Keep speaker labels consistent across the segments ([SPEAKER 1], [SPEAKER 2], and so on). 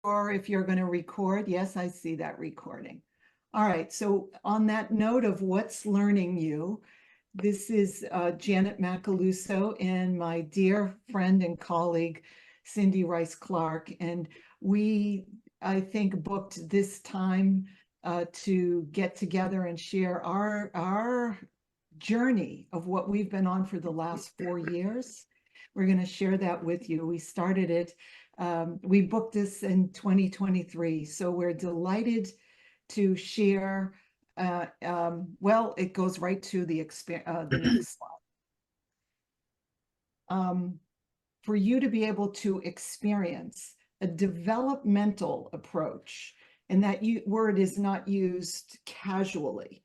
[SPEAKER 1] sure if you're going to record. Yes, I see that recording. All right, so on that note of what's learning you, this is Janet Macaluso and my dear friend and colleague, Cindy Reiss-Clark. And we, I think, booked this time to get together and share our journey of what we've been on for the last 4 years. We're going to share that with you. We started it, we booked this in 2023, so we're delighted to share. Well, it goes right to the next slide. For you to be able to experience a developmental approach, and that word is not used casually,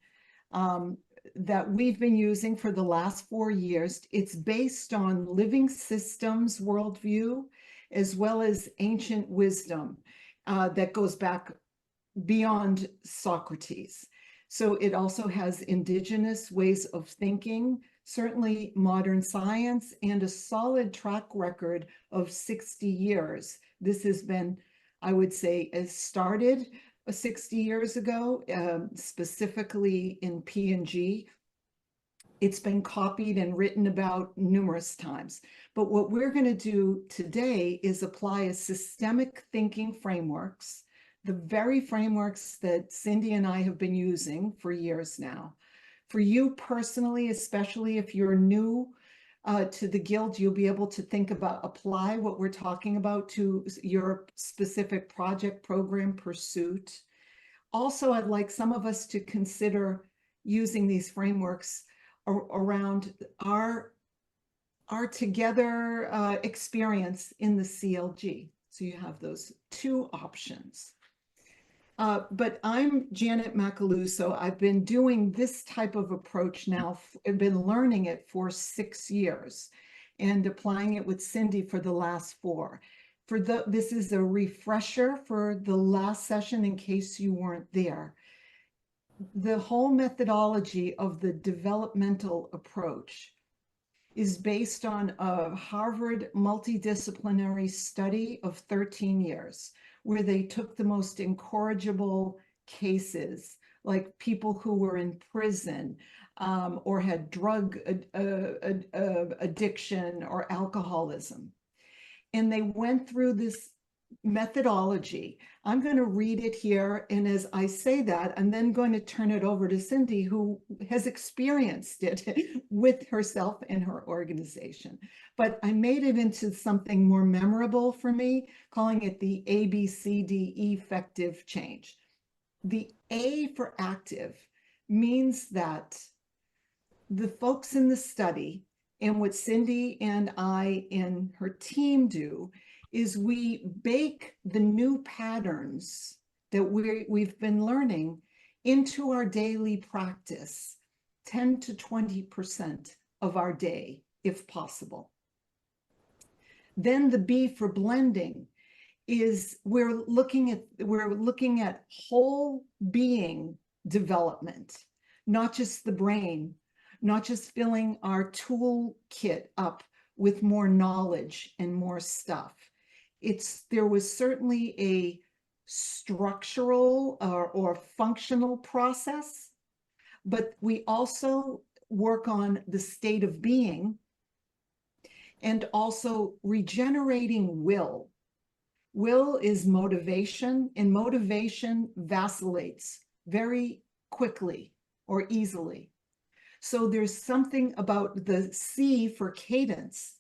[SPEAKER 1] that we've been using for the last 4 years. It's based on living systems worldview, as well as ancient wisdom that goes back beyond Socrates. So it also has indigenous ways of thinking, certainly modern science, and a solid track record of 60 years. This has been, I would say, it started 60 years ago, specifically in P&G. It's been copied and written about numerous times. But what we're going to do today is apply a systemic thinking frameworks, the very frameworks that Cindy and I have been using for years now. For you personally, especially if you're new to the Guild, you'll be able to think about, apply what we're talking about to your specific project, program, pursuit. Also, I'd like some of us to consider using these frameworks around our together experience in the CLG. So you have those two options. But I'm Janet Macaluso. I've been doing this type of approach now. I've been learning it for 6 years and applying it with Cindy for the last 4. This is a refresher for the last session in case you weren't there. The whole methodology of the developmental approach is based on a Harvard multidisciplinary study of 13 years, where they took the most incorrigible cases, like people who were in prison or had drug addiction or alcoholism. And they went through this methodology. I'm going to read it here. And as I say that, I'm then going to turn it over to Cindy, who has experienced it with herself and her organization. But I made it into something more memorable for me, calling it the ABCD effective change. The A for active means that the folks in the study, and what Cindy and I and her team do, is we bake the new patterns that we've been learning into our daily practice, 10 to 20% of our day, if possible. Then the B for blending is we're looking at whole being development, not just the brain, not just filling our toolkit up with more knowledge and more stuff. There was certainly a structural or functional process, but we also work on the state of being and also regenerating will. Will is motivation, and motivation vacillates very quickly or easily. So there's something about the C for cadence,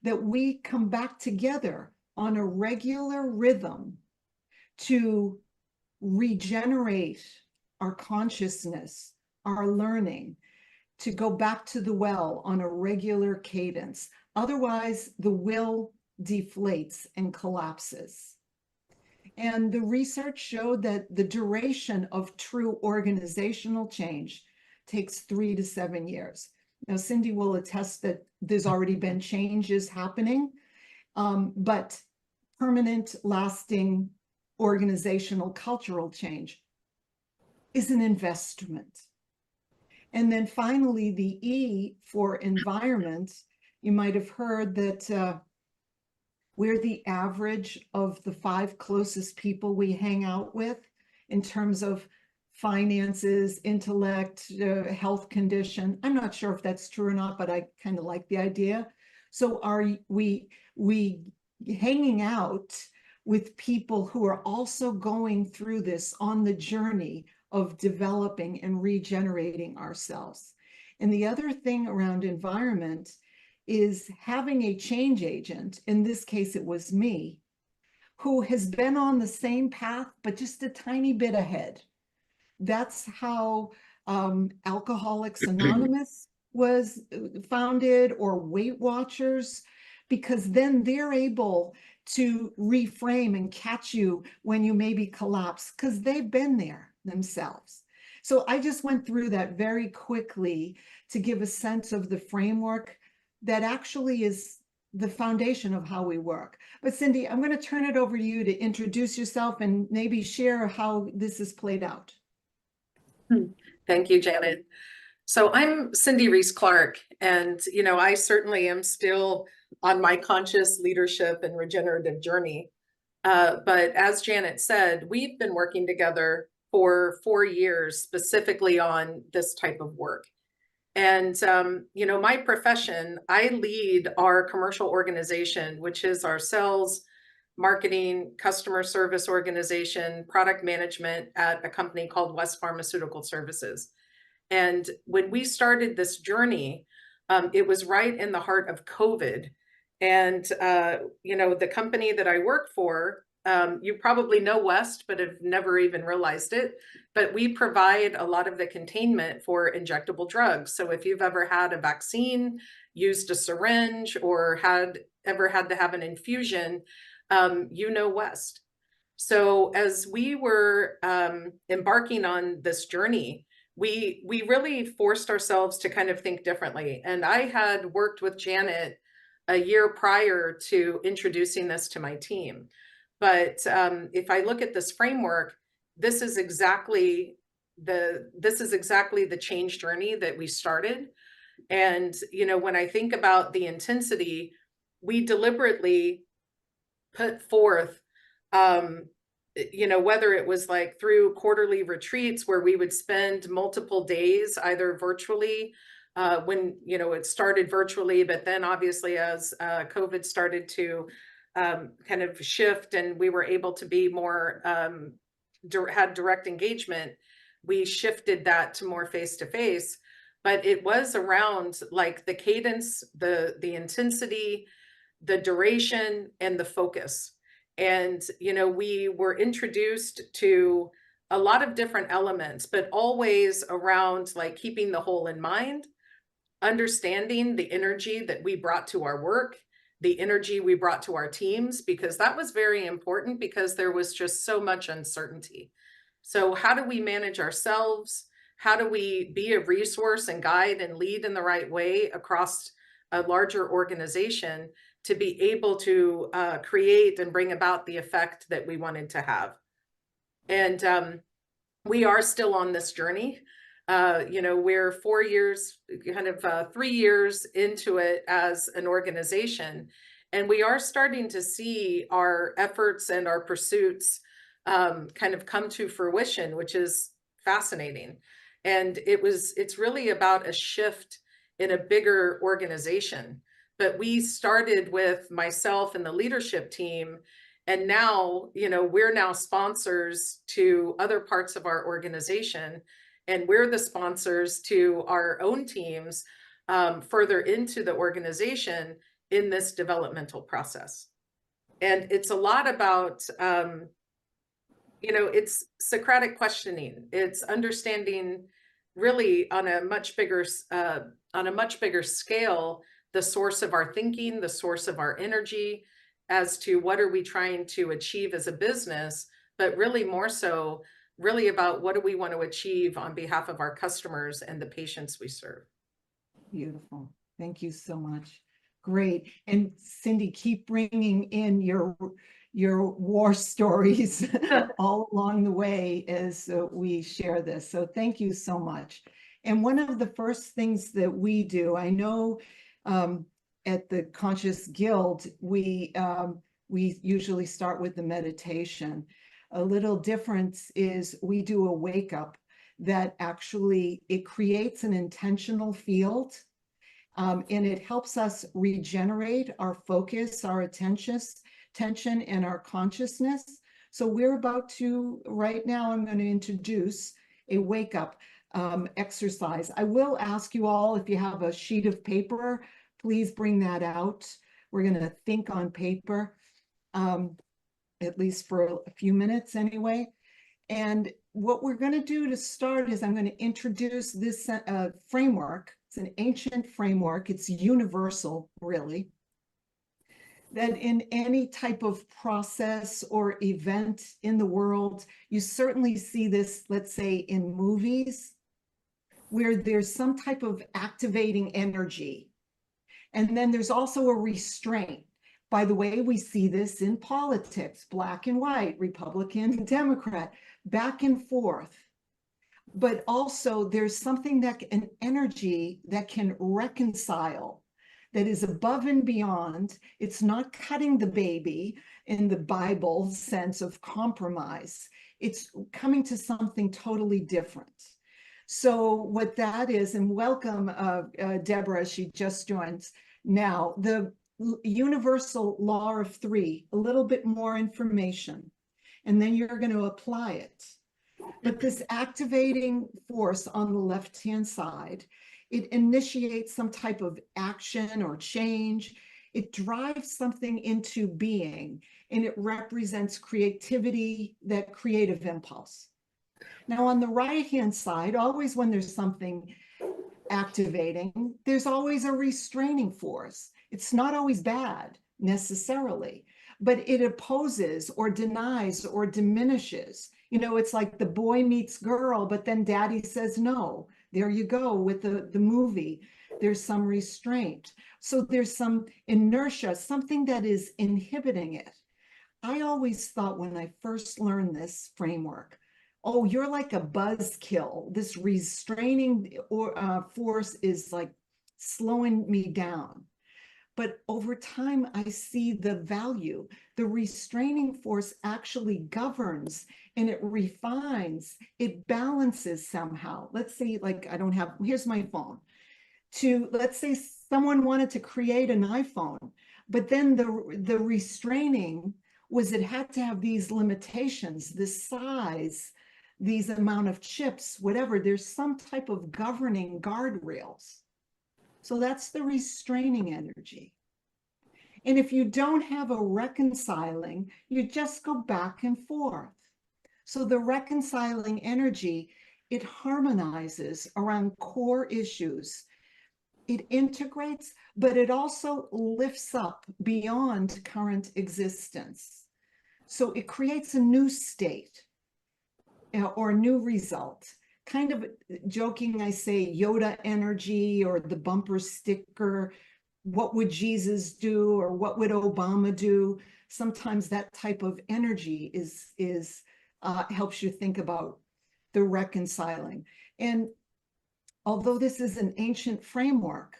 [SPEAKER 1] that we come back together on a regular rhythm to regenerate our consciousness, our learning, to go back to the well on a regular cadence. Otherwise, the will deflates and collapses. And the research showed that the duration of true organizational change takes 3 to 7 years. Now, Cindy will attest that there's already been changes happening, but permanent, lasting organizational cultural change is an investment. And then finally, the E for environment, you might have heard that we're the average of the 5 closest people we hang out with in terms of finances, intellect, health condition. I'm not sure if that's true or not, but I kind of like the idea. So are we hanging out with people who are also going through this on the journey of developing and regenerating ourselves? And the other thing around environment is having a change agent, in this case it was me, who has been on the same path, but just a tiny bit ahead. That's how Alcoholics Anonymous was founded, or Weight Watchers, because then they're able to reframe and catch you when you maybe collapse, because they've been there themselves. So I just went through that very quickly to give a sense of the framework that actually is the foundation of how we work. But Cindy, I'm going to turn it over to you to introduce yourself and maybe share how this is played out.
[SPEAKER 2] Thank you, Janet. So I'm Cindy Reiss-Clark, and I certainly am still on my conscious leadership and regenerative journey. But as Janet said, we've been working together for 4 years specifically on this type of work. And my profession, I lead our commercial organization, which is our sales, marketing, customer service organization, product management at a company called West Pharmaceutical Services. And when we started this journey, it was right in the heart of COVID. And, the company that I work for, you probably know West, but have never even realized it. But we provide a lot of the containment for injectable drugs. So if you've ever had a vaccine, used a syringe, or ever had to have an infusion, West. So as we were embarking on this journey, we really forced ourselves to kind of think differently. And I had worked with Janet a year prior to introducing this to my team. But if I look at this framework, this is exactly the change journey that we started. And when I think about the intensity, we deliberately put forth whether it was like through quarterly retreats where we would spend multiple days either virtually when it started virtually, but then obviously as COVID started to kind of shift and we were able to be more had direct engagement, we shifted that to more face-to-face. But it was around like the cadence, the intensity, the duration, and the focus. And, we were introduced to a lot of different elements, but always around like keeping the whole in mind, understanding the energy that we brought to our work, the energy we brought to our teams, because that was very important because there was just so much uncertainty. So how do we manage ourselves? How do we be a resource and guide and lead in the right way across a larger organization to be able to create and bring about the effect that we wanted to have? And we are still on this journey. We're 4 years, 3 years into it as an organization, and we are starting to see our efforts and our pursuits kind of come to fruition, which is fascinating. And it's really about a shift in a bigger organization. But we started with myself and the leadership team, and now, we're now sponsors to other parts of our organization, and we're the sponsors to our own teams further into the organization in this developmental process. And it's a lot about, it's Socratic questioning. It's understanding really on a much bigger scale, the source of our thinking, the source of our energy, as to what are we trying to achieve as a business, but really more so, really about what do we want to achieve on behalf of our customers and the patients we serve.
[SPEAKER 1] Beautiful. Thank you so much. Great. And Cindy, keep bringing in your war stories all along the way as we share this. So thank you so much. And one of the first things that we do, I know at the Conscious Guild, we we usually start with the meditation. A little difference is we do a wake up that actually, it creates an intentional field, and it helps us regenerate our focus, our attention, and our consciousness. So we're about to, right now, I'm going to introduce a wake up exercise. I will ask you all, if you have a sheet of paper, please bring that out. We're going to think on paper, at least for a few minutes anyway. And what we're going to do to start is I'm going to introduce this framework. It's an ancient framework. It's universal, really, that in any type of process or event in the world, you certainly see this, let's say, in movies, where there's some type of activating energy. And then there's also a restraint. By the way, we see this in politics, black and white, Republican, Democrat, back and forth. But also there's something that, an energy that can reconcile, that is above and beyond. It's not cutting the baby in the Bible sense of compromise. It's coming to something totally different. So what that is, and welcome, Deborah, she just joined now, the universal law of three, a little bit more information, and then you're going to apply it. But this activating force on the left-hand side, it initiates some type of action or change. It drives something into being, and it represents creativity, that creative impulse. Now, on the right-hand side, always when there's something activating, there's always a restraining force. It's not always bad necessarily, but it opposes or denies or diminishes. You know, it's like the boy meets girl, but then daddy says no. There you go with the movie. There's some restraint. So there's some inertia, something that is inhibiting it. I always thought when I first learned this framework, oh, you're like a buzzkill. This restraining force is like slowing me down. But over time, I see the value. The restraining force actually governs, and it refines, it balances somehow. Let's say, like, I don't have, here's my phone. Let's say someone wanted to create an iPhone, but then the restraining was it had to have these limitations, this size, these amount of chips, whatever. There's some type of governing guardrails. So that's the restraining energy. And if you don't have a reconciling, you just go back and forth. So the reconciling energy, it harmonizes around core issues. It integrates, but it also lifts up beyond current existence. So it creates a new state or a new result. Kind of joking, I say Yoda energy or the bumper sticker. What would Jesus do, or what would Obama do? Sometimes that type of energy helps you think about the reconciling. And although this is an ancient framework,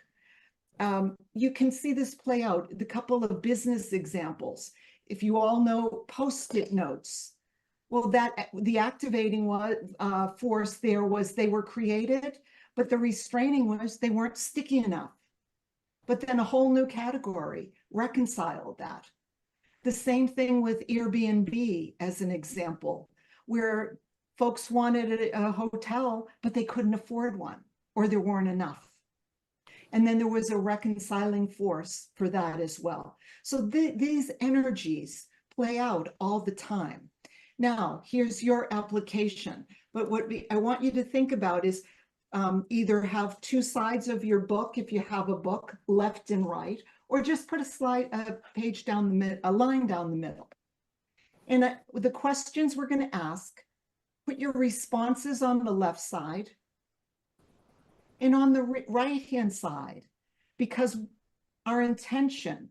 [SPEAKER 1] you can see this play out. The couple of business examples. If you all know Post-it notes, well, the activating force there was they were created, but the restraining was they weren't sticky enough. But then a whole new category reconciled that. The same thing with Airbnb as an example, where folks wanted a hotel, but they couldn't afford one, or there weren't enough. And then there was a reconciling force for that as well. So these energies play out all the time. Now, here's your application. But what I want you to think about is either have two sides of your book, if you have a book, left and right, or just put a page down the middle, a line down the middle. And the questions we're going to ask, put your responses on the left side and on the right-hand side, because our intention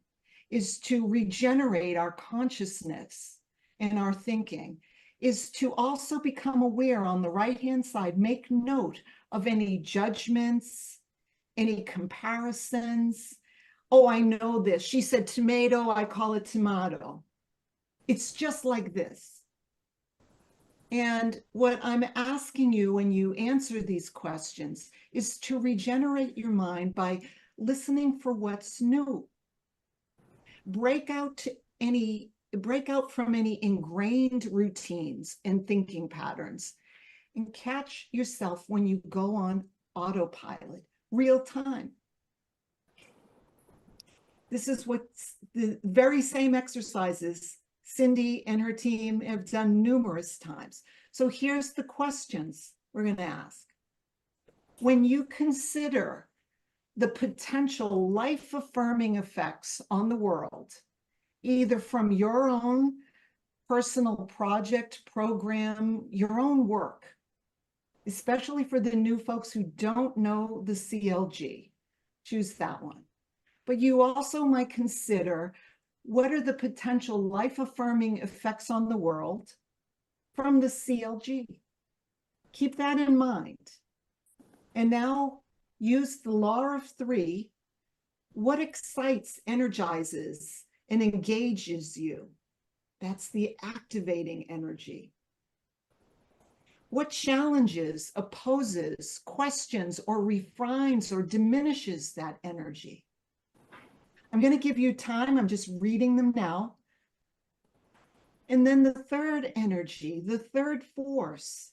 [SPEAKER 1] is to regenerate our consciousness and our thinking, is to also become aware on the right-hand side, make note of any judgments, any comparisons. Oh, I know this. She said tomato, I call it tomato. It's just like this. And what I'm asking you when you answer these questions is to regenerate your mind by listening for what's new. Break out from any ingrained routines and thinking patterns, and catch yourself when you go on autopilot, real time. This is what's the very same exercises Cindy and her team have done numerous times. So here's the questions we're going to ask. When you consider the potential life-affirming effects on the world, either from your own personal project, program, your own work, especially for the new folks who don't know the CLG, choose that one. But you also might consider, what are the potential life-affirming effects on the world from the CLG? Keep that in mind. And now use the law of three. What excites, energizes, and engages you? That's the activating energy. What challenges, opposes, questions, or refines or diminishes that energy? I'm going to give you time. I'm just reading them now. And then the third energy, the third force.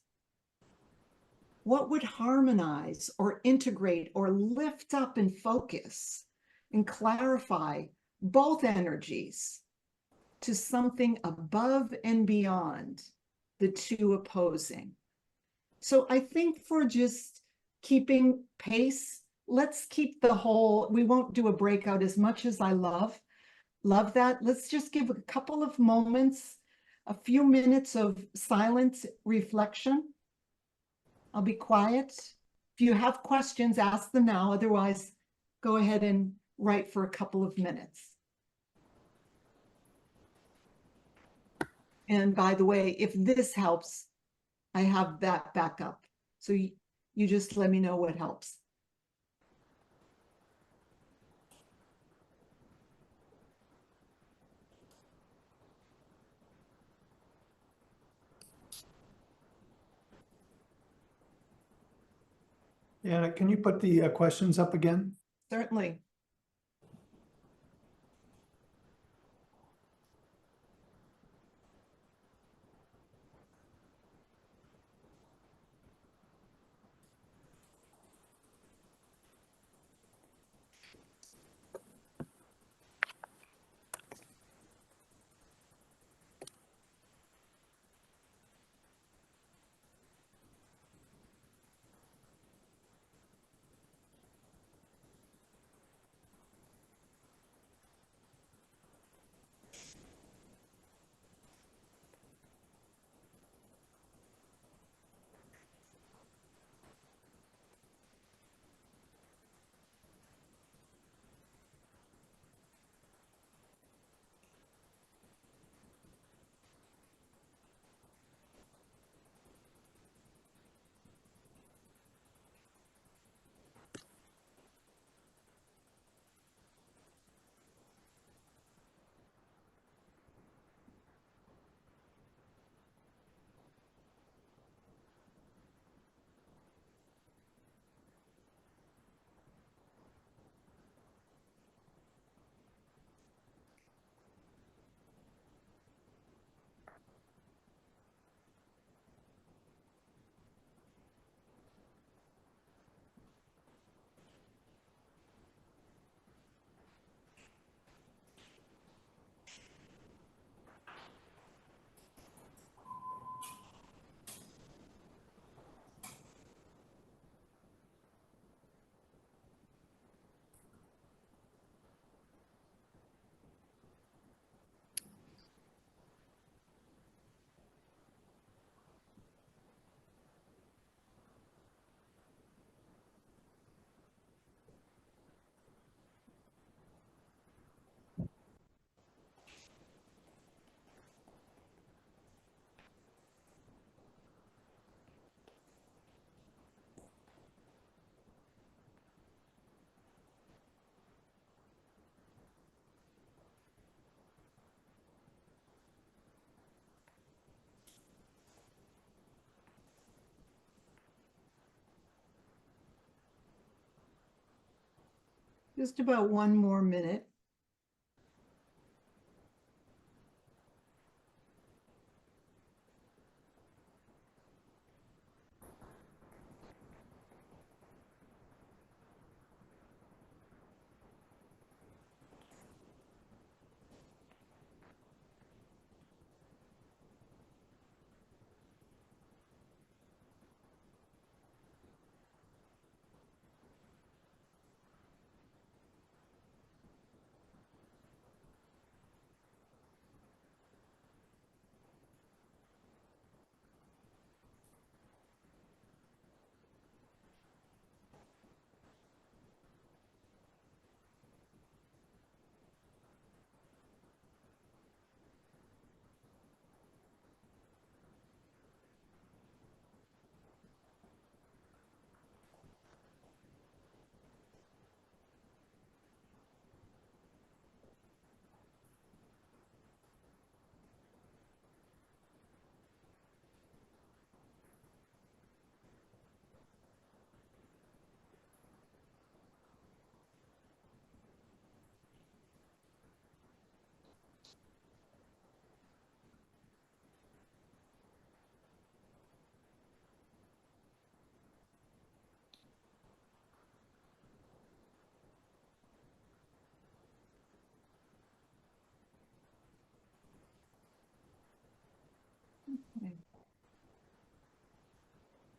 [SPEAKER 1] What would harmonize or integrate or lift up and focus and clarify both energies to something above and beyond the two opposing? So I think for just keeping pace, let's keep the whole, we won't do a breakout as much as I love that. Let's just give a couple of moments, a few minutes of silent reflection. I'll be quiet. If you have questions, ask them now. Otherwise, go ahead and write for a couple of minutes. And by the way, if this helps, I have that backup. So you just let me know what helps.
[SPEAKER 3] Anna, can you put the questions up again?
[SPEAKER 1] Certainly. Just about one more minute.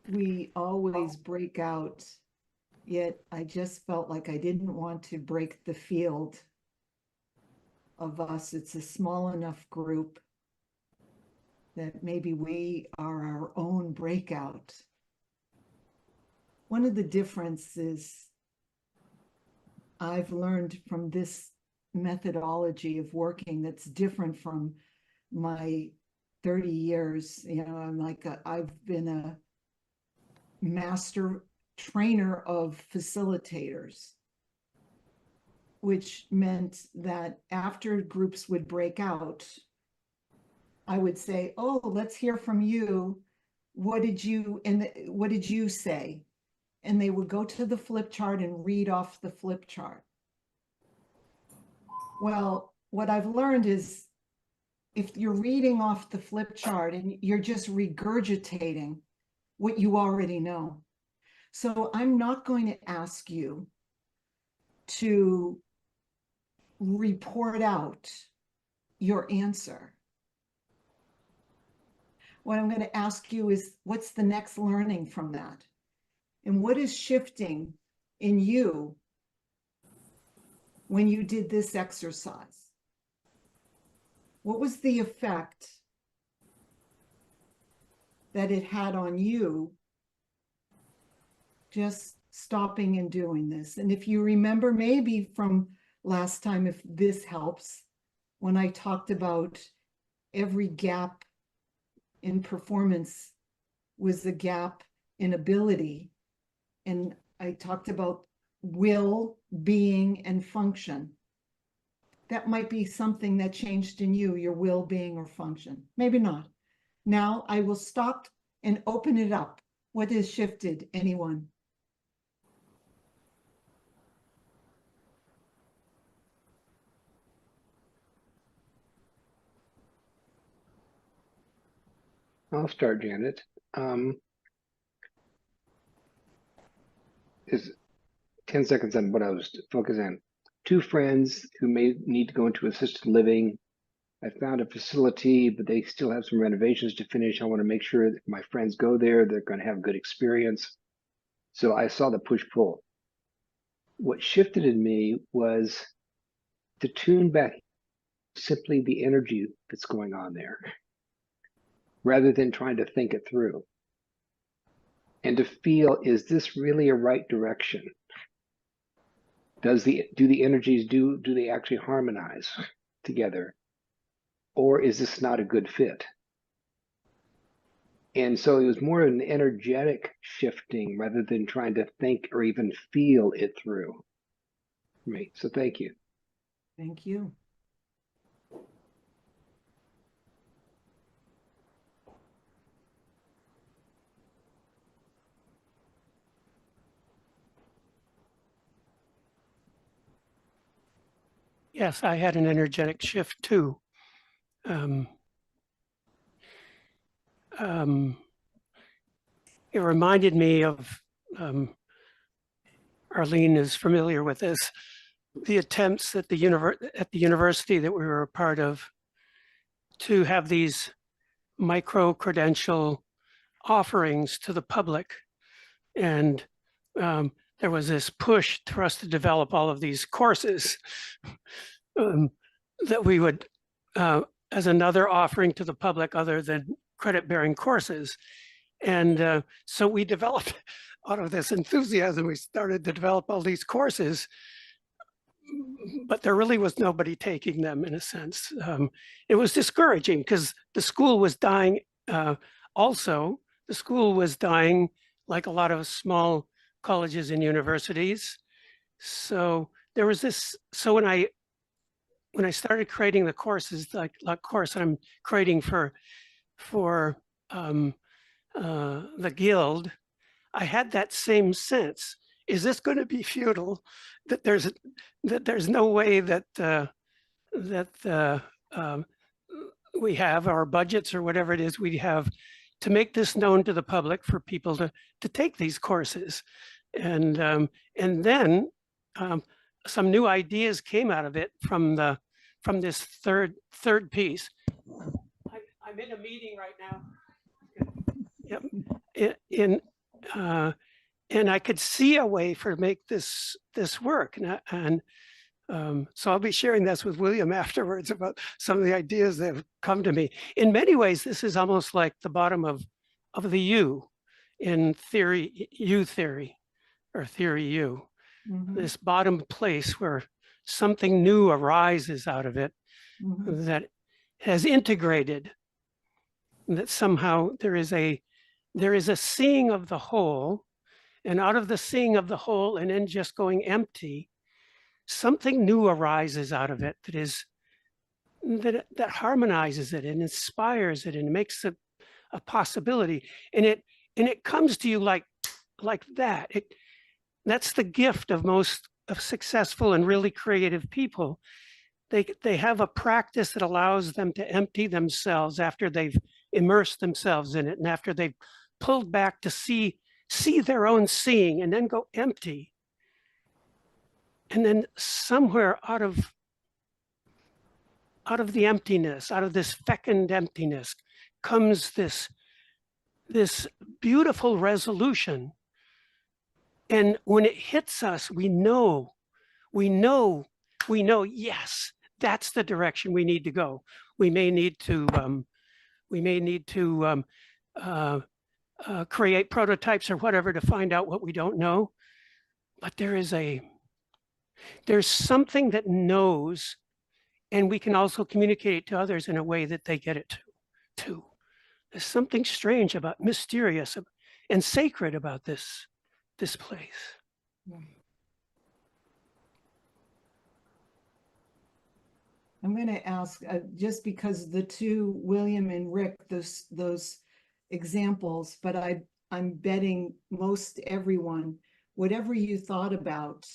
[SPEAKER 1] We always break out, yet I just felt like I didn't want to break the field of us. It's a small enough group that maybe we are our own breakout. One of the differences I've learned from this methodology of working that's different from my 30 years, I've been a master trainer of facilitators, which meant that after groups would break out, I would say, oh, let's hear from you. What did you say? And they would go to the flip chart and read off the flip chart. Well, what I've learned is if you're reading off the flip chart and you're just regurgitating what you already know. So I'm not going to ask you to report out your answer. What I'm going to ask you is, what's the next learning from that? And what is shifting in you when you did this exercise? What was the effect that it had on you just stopping and doing this? And if you remember, maybe from last time, if this helps, when I talked about every gap in performance was a gap in ability, and I talked about will, being, and function. That might be something that changed in you, your will, being, or function. Maybe not. Now I will stop and open it up. What has shifted, anyone?
[SPEAKER 4] I'll start, Janet. Is 10 seconds on what I was focusing on. Two friends who may need to go into assisted living. I found a facility, but they still have some renovations to finish. I want to make sure that my friends go there, they're going to have a good experience. So I saw the push-pull. What shifted in me was to tune back simply the energy that's going on there, rather than trying to think it through. And to feel, is this really a right direction? Do the energies do they actually harmonize together? Or is this not a good fit? And so it was more an energetic shifting rather than trying to think or even feel it through for me. So thank you.
[SPEAKER 1] Thank you.
[SPEAKER 5] Yes, I had an energetic shift too. Um, um, it reminded me of, Arlene is familiar with this, the attempts at the university that we were a part of to have these micro-credential offerings to the public. And there was this push for us to develop all of these courses that we would, as another offering to the public other than credit-bearing courses. And so we developed, out of this enthusiasm, we started to develop all these courses, but there really was nobody taking them in a sense. It was discouraging because the school was dying. Also, the school was dying like a lot of small colleges and universities. So there was this, so when I started creating the courses, like course I'm creating for the guild, I had that same sense. Is this going to be futile? That there's no way that we have our budgets or whatever it is we have to make this known to the public for people to take these courses, and then some new ideas came out of it from this third piece. I'm in a meeting right now. Yep. And I could see a way for make this work, and so I'll be sharing this with William afterwards about some of the ideas that have come to me. In many ways, this is almost like the bottom of the U in theory, U theory, or theory U. This bottom place where something new arises out of it that has integrated, that somehow there is a seeing of the whole, and out of the seeing of the whole and then just going empty, something new arises out of it that harmonizes it and inspires it and makes it a possibility. And it comes to you like that. That's the gift of most of successful and really creative people. They have a practice that allows them to empty themselves after they've immersed themselves in it and after they've pulled back to see their own seeing and then go empty. And then somewhere out of the emptiness, out of this fecund emptiness, comes this beautiful resolution. And when it hits us, we know, yes, that's the direction we need to go. We may need to create prototypes or whatever to find out what we don't know. But there's something that knows, and we can also communicate it to others in a way that they get it too. There's something strange about, mysterious and sacred about this place.
[SPEAKER 1] I'm going to ask, just because the two, William and Rick, those examples, but I'm betting most everyone, whatever you thought about,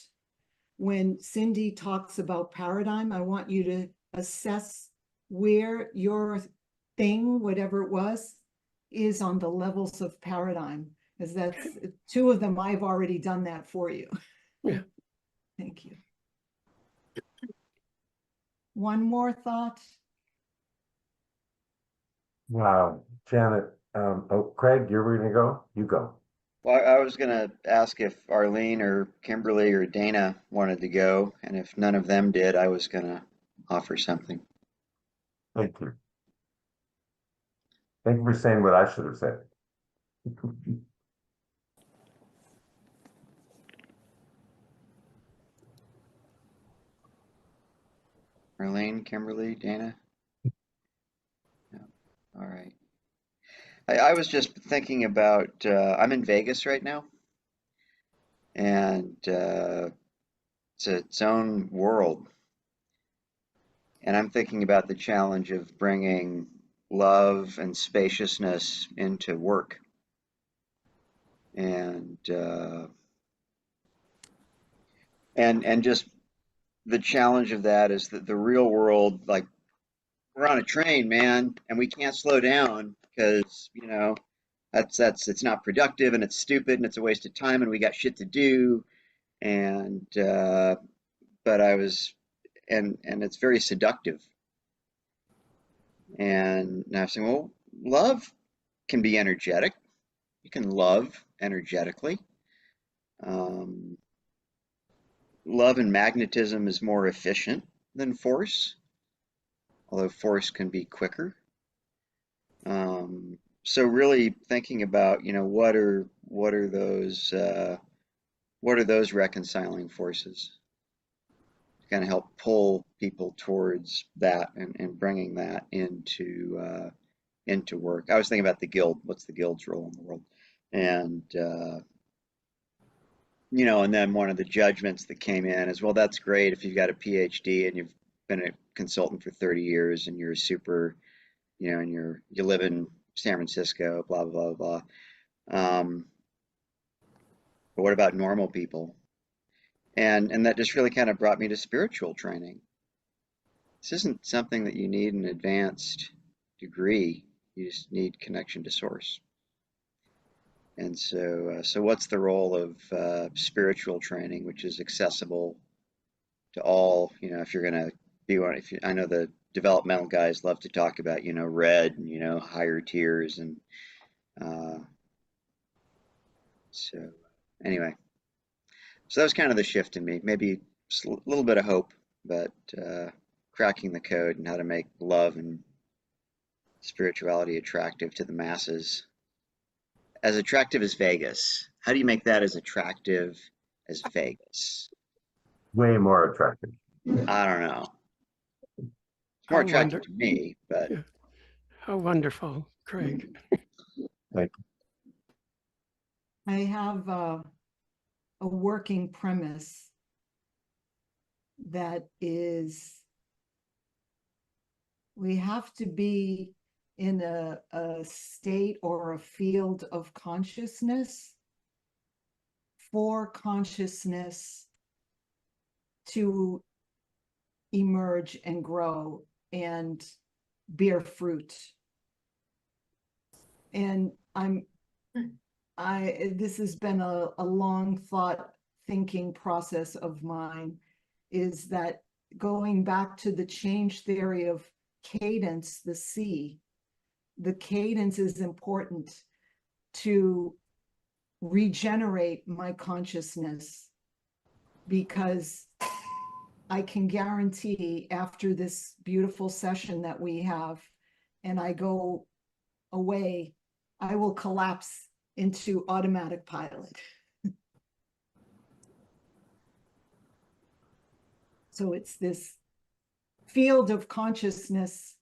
[SPEAKER 1] when Cindy talks about paradigm, I want you to assess where your thing, whatever it was, is on the levels of paradigm, because that's two of them. I've already done that for you.
[SPEAKER 5] Yeah.
[SPEAKER 1] Thank you. One more thought.
[SPEAKER 6] Wow, Janet, Craig, you're going to go? You go.
[SPEAKER 7] Well, I was going to ask if Arlene or Kimberly or Dana wanted to go, and if none of them did, I was going to offer something.
[SPEAKER 6] Thank you. Thank you for saying what I should have said.
[SPEAKER 7] Arlene, Kimberly, Dana? No. All right. I was just thinking about, I'm in Vegas right now, and it's its own world. And I'm thinking about the challenge of bringing love and spaciousness into work. And just the challenge of that is that the real world, like, we're on a train, man, and we can't slow down because, you know, it's not productive and it's stupid and it's a waste of time and we got shit to do. And but I was and it's very seductive. And now I'm saying, well, love can be energetic. You can love energetically. Um, Love and magnetism is more efficient than force, although force can be quicker. So really thinking about, you know, what are those reconciling forces to kind of help pull people towards that and bringing that into work. I was thinking about the guild. What's the guild's role in the world? And you know, and then one of the judgments that came in is, well, that's great if you've got a PhD and you've been a consultant for 30 years and you're super, you know, and you live in San Francisco, blah blah blah blah. But what about normal people? And that just really kind of brought me to spiritual training. This isn't something that you need an advanced degree. You just need connection to source. And so what's the role of spiritual training, which is accessible to all? You know, if you're going to be one, I know the developmental guys love to talk about, you know, red and, you know, higher tiers. And so anyway, so that was kind of the shift in me. Maybe just a little bit of hope, but cracking the code and how to make love and spirituality attractive to the masses. As attractive as Vegas. How do you make that as attractive as Vegas?
[SPEAKER 6] Way more attractive.
[SPEAKER 7] I don't know. It's more attractive to me, but
[SPEAKER 5] Yeah. How wonderful, Craig.
[SPEAKER 6] Like,
[SPEAKER 1] I have a working premise that is we have to be in a state or a field of consciousness for consciousness to emerge and grow and bear fruit. And this has been a long thought thinking process of mine, is that going back to the change theory of cadence, the C, the cadence is important to regenerate my consciousness, because I can guarantee after this beautiful session that we have and I go away, I will collapse into automatic pilot. So it's this field of consciousness.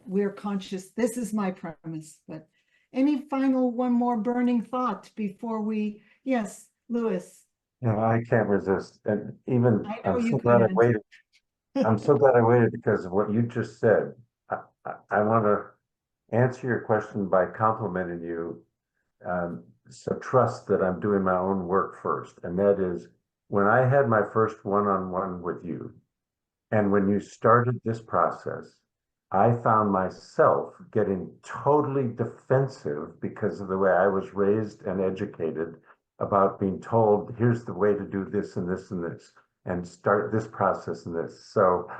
[SPEAKER 1] We're conscious. This is my premise, but any final one more burning thought before we, yes, Louis.
[SPEAKER 6] you know, I can't resist. And even
[SPEAKER 1] I know
[SPEAKER 6] I'm
[SPEAKER 1] you
[SPEAKER 6] so glad I
[SPEAKER 1] couldn't.
[SPEAKER 6] waited. I'm so glad I waited because of what you just said. I want to answer your question by complimenting you. So trust that I'm doing my own work first. And that is when I had my first one-on-one with you, and when you started this process, I found myself getting totally defensive because of the way I was raised and educated about being told, here's the way to do this and this and this, and start this process and this. So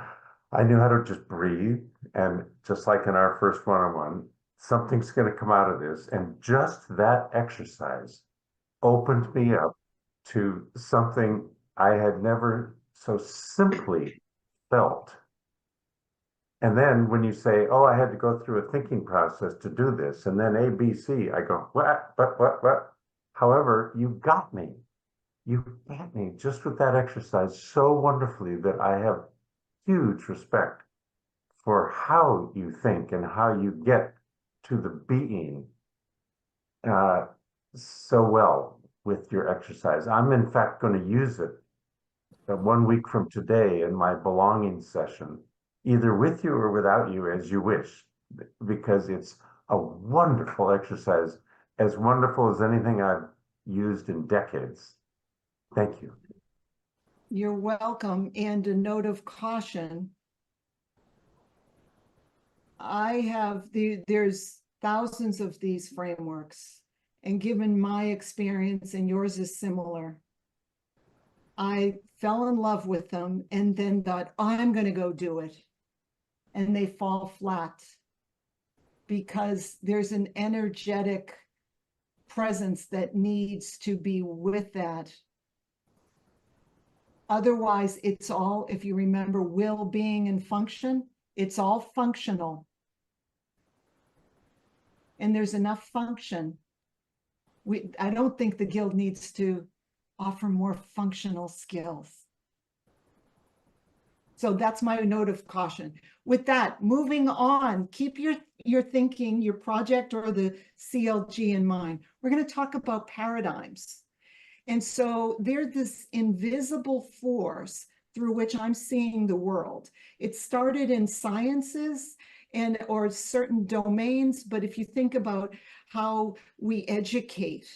[SPEAKER 6] I knew how to just breathe. And just like in our first one-on-one, something's going to come out of this. And just that exercise opened me up to something I had never so simply felt. And then when you say, oh, I had to go through a thinking process to do this, and then A, B, C, I go, what? However, you got me. You got me just with that exercise so wonderfully that I have huge respect for how you think and how you get to the being so well with your exercise. I'm in fact going to use it 1 week from today in my belonging session, either with you or without you, as you wish, because it's a wonderful exercise, as wonderful as anything I've used in decades. Thank you.
[SPEAKER 1] You're welcome. And a note of caution. There's thousands of these frameworks, and given my experience, and yours is similar, I fell in love with them and then thought, I'm going to go do it. And they fall flat because there's an energetic presence that needs to be with that. Otherwise, it's all, if you remember will, being, and function, it's all functional. And there's enough function. I don't think the Guild needs to offer more functional skills. So that's my note of caution. With that, moving on, keep your thinking, your project or the CLG in mind. We're going to talk about paradigms. And so there's this invisible force through which I'm seeing the world. It started in sciences or certain domains, but if you think about how we educate,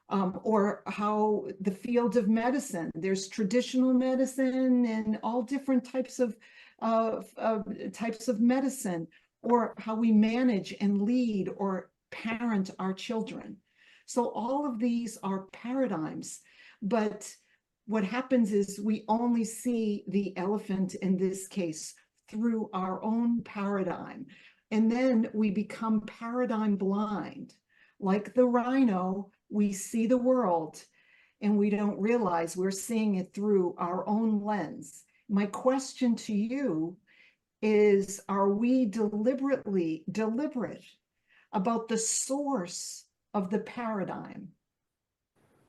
[SPEAKER 1] or how the field of medicine, there's traditional medicine and all different types of medicine, or how we manage and lead or parent our children. So all of these are paradigms, but what happens is we only see the elephant in this case through our own paradigm. And then we become paradigm blind. Like the rhino, we see the world and we don't realize we're seeing it through our own lens. My question to you is, are we deliberate about the source of the paradigm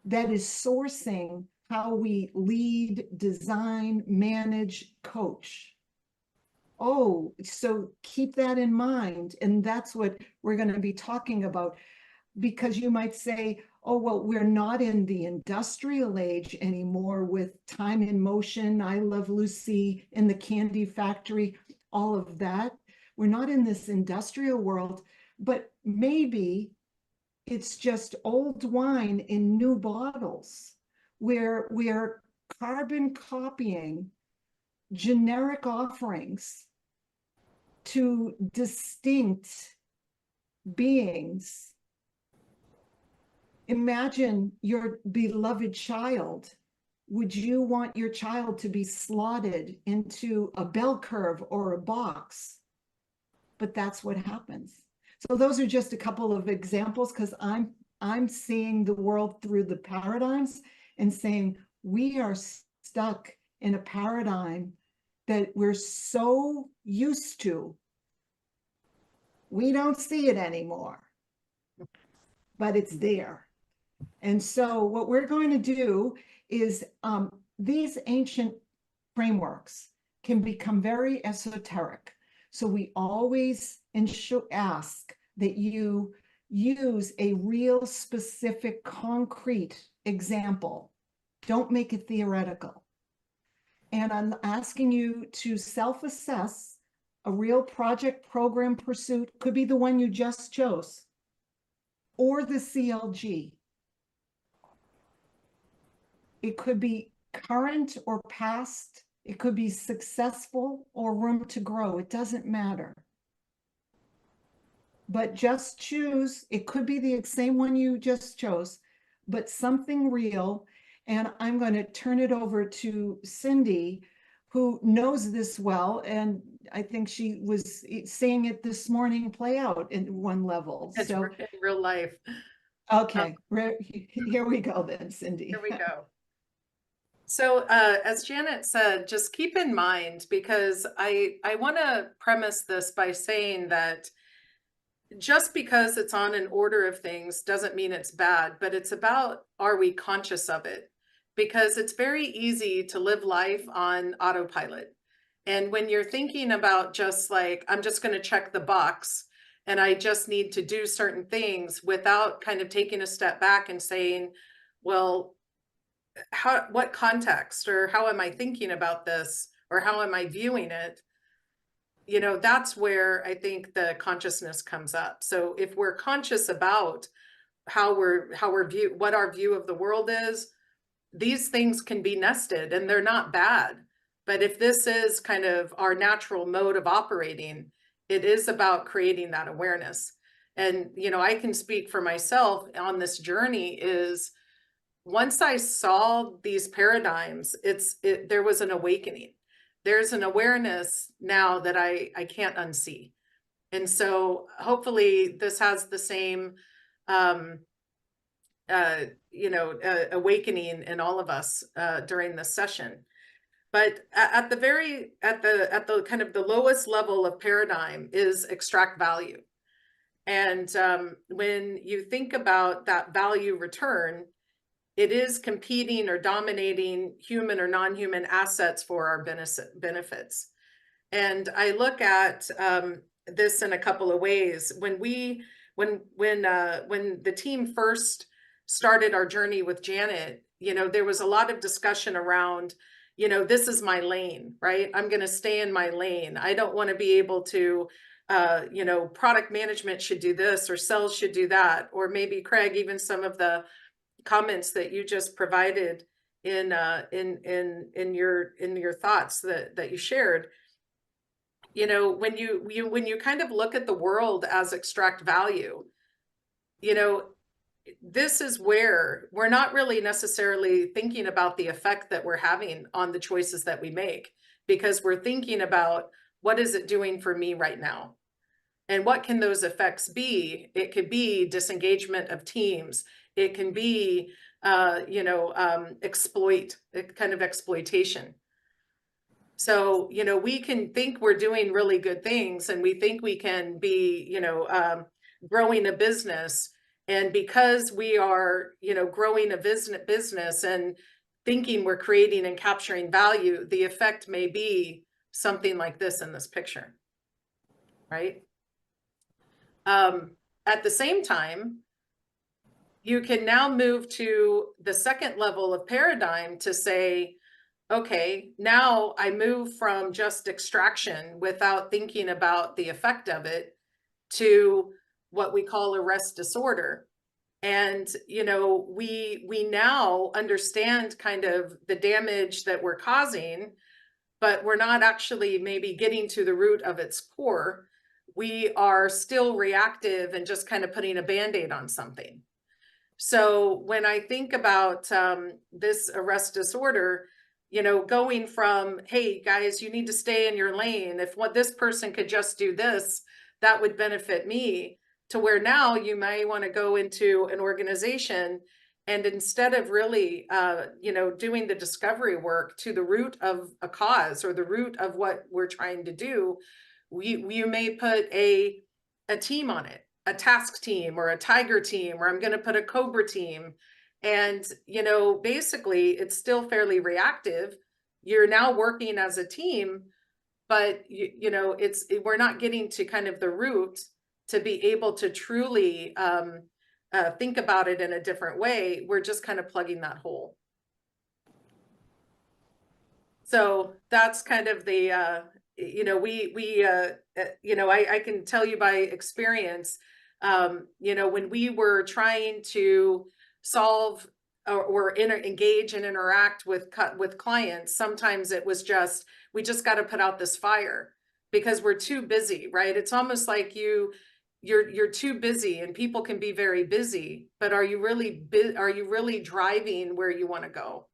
[SPEAKER 1] that is sourcing how we lead, design, manage, coach? Oh, so keep that in mind. And that's what we're going to be talking about, because you might say, oh, well, we're not in the industrial age anymore with Time in Motion, I Love Lucy, in the Candy Factory, all of that. We're not in this industrial world, but maybe it's just old wine in new bottles, where we're carbon copying generic offerings to distinct beings. Imagine your beloved child. Would you want your child to be slotted into a bell curve or a box? But that's what happens. So those are just a couple of examples, because I'm seeing the world through the paradigms and saying we are stuck in a paradigm that we're so used to, we don't see it anymore, but it's there. And so what we're going to do is these ancient frameworks can become very esoteric. So we always ask that you use a real specific concrete example. Don't make it theoretical. And I'm asking you to self-assess a real project, program, pursuit, could be the one you just chose, or the CLG. It could be current or past. It could be successful or room to grow. It doesn't matter. But just choose. It could be the same one you just chose, but something real. And I'm going to turn it over to Cindy, who knows this well. And I think she was seeing it this morning play out in one level.
[SPEAKER 2] It's
[SPEAKER 1] So
[SPEAKER 2] in real life.
[SPEAKER 1] okay, here we go then, Cindy.
[SPEAKER 2] Here we go. So as Janet said, just keep in mind, because I want to premise this by saying that just because it's on an order of things doesn't mean it's bad, but it's about, are we conscious of it? Because it's very easy to live life on autopilot. And when you're thinking about just like, I'm just going to check the box and I just need to do certain things without kind of taking a step back and saying, well, what context, or how am I thinking about this, or how am I viewing it? You know, that's where I think the consciousness comes up. So if we're conscious about what our view of the world is, these things can be nested and they're not bad. But if this is kind of our natural mode of operating, it is about creating that awareness. And, I can speak for myself on this journey is once I saw these paradigms, there was an awakening. There's an awareness now that I can't unsee. And so hopefully this has the same, awakening in all of us during this session. But at the kind of the lowest level of paradigm is extract value. And when you think about that value return, it is competing or dominating human or non-human assets for our benefits. And I look at this in a couple of ways. When the team first started our journey with Janet, there was a lot of discussion around, this is my lane, right? I'm going to stay in my lane. I don't want to be able to, product management should do this or sales should do that. Or maybe Craig, even some of the comments that you just provided in your thoughts that you shared. When you kind of look at the world as extract value, this is where we're not really necessarily thinking about the effect that we're having on the choices that we make, because we're thinking about what is it doing for me right now? And what can those effects be? It could be disengagement of teams. It can be, exploitation. So, we can think we're doing really good things and we think we can be, growing a business. And because we are, growing a business and thinking we're creating and capturing value, the effect may be something like this in this picture, right? At the same time, you can now move to the second level of paradigm to say, okay, now I move from just extraction without thinking about the effect of it to what we call a rest disorder. And, we now understand kind of the damage that we're causing, but we're not actually maybe getting to the root of its core. We are still reactive and just kind of putting a Band-Aid on something. So when I think about this arrest disorder, going from, hey guys, you need to stay in your lane. If this person could just do this, that would benefit me, to where now you may want to go into an organization and instead of really, doing the discovery work to the root of a cause or the root of what we're trying to do, you may put a team on it, a task team or a tiger team, or I'm going to put a cobra team. And, basically it's still fairly reactive. You're now working as a team, but we're not getting to kind of the root to be able to truly think about it in a different way. We're just kind of plugging that hole. So that's kind of the, I can tell you by experience, when we were trying to solve or engage and interact with clients, sometimes it was just, we just got to put out this fire because we're too busy, right? It's almost like you're too busy, and people can be very busy, but are you really driving where you want to go?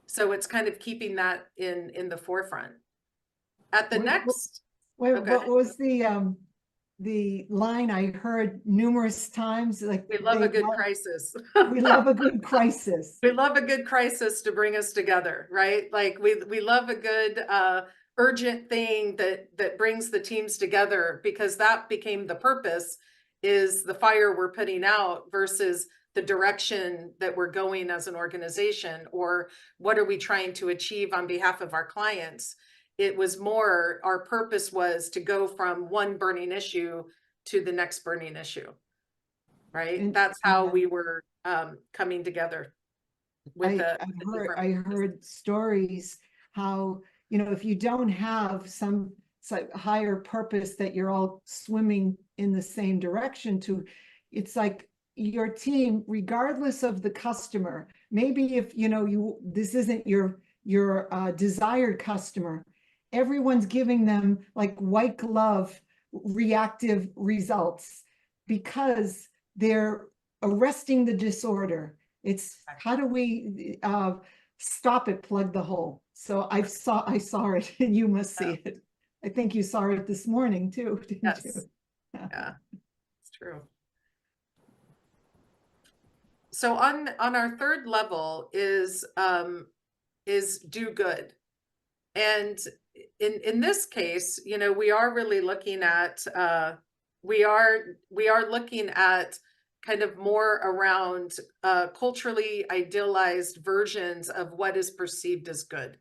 [SPEAKER 2] So it's kind of keeping that in the forefront. At the next,
[SPEAKER 1] what was the line I heard numerous times? Like,
[SPEAKER 2] we love a good crisis.
[SPEAKER 1] We love a good crisis.
[SPEAKER 2] We love a good crisis to bring us together, right? Like we love a good urgent thing that brings the teams together, because that became the purpose, is the fire we're putting out versus the direction that we're going as an organization, or what are we trying to achieve on behalf of our clients. It was more, our purpose was to go from one burning issue to the next burning issue, right? And that's how we were coming together. With
[SPEAKER 1] I heard stories how, if you don't have some higher purpose that you're all swimming in the same direction to, it's like, your team, regardless of the customer, maybe if, you know, this isn't your desired customer, everyone's giving them like white glove reactive results because they're arresting the disorder. It's how do we stop it, plug the hole. So I saw it, and you must see it. I think you saw it this morning too, didn't
[SPEAKER 2] Yes.
[SPEAKER 1] you?
[SPEAKER 2] Yeah, it's true. So on our third level is do good. And in this case, you know, we are really looking at we are looking at kind of more around culturally idealized versions of what is perceived as good.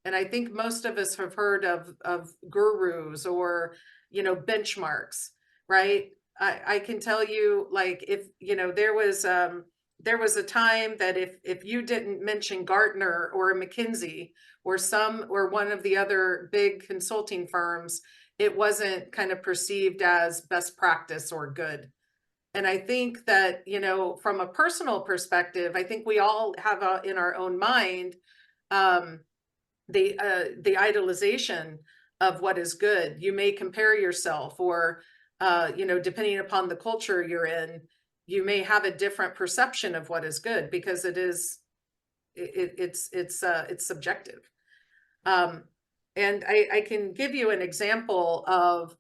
[SPEAKER 2] And I think most of us have heard of gurus or, you know, benchmarks, right? I can tell you, like, if, you know, there was a time that if you didn't mention Gartner or McKinsey or one of the other big consulting firms, it wasn't kind of perceived as best practice or good. And I think that, you know, from a personal perspective, I think we all have in our own mind the idolization of what is good. You may compare yourself, or you know, depending upon the culture you're in, you may have a different perception of what is good, because it's subjective. And I can give you an example of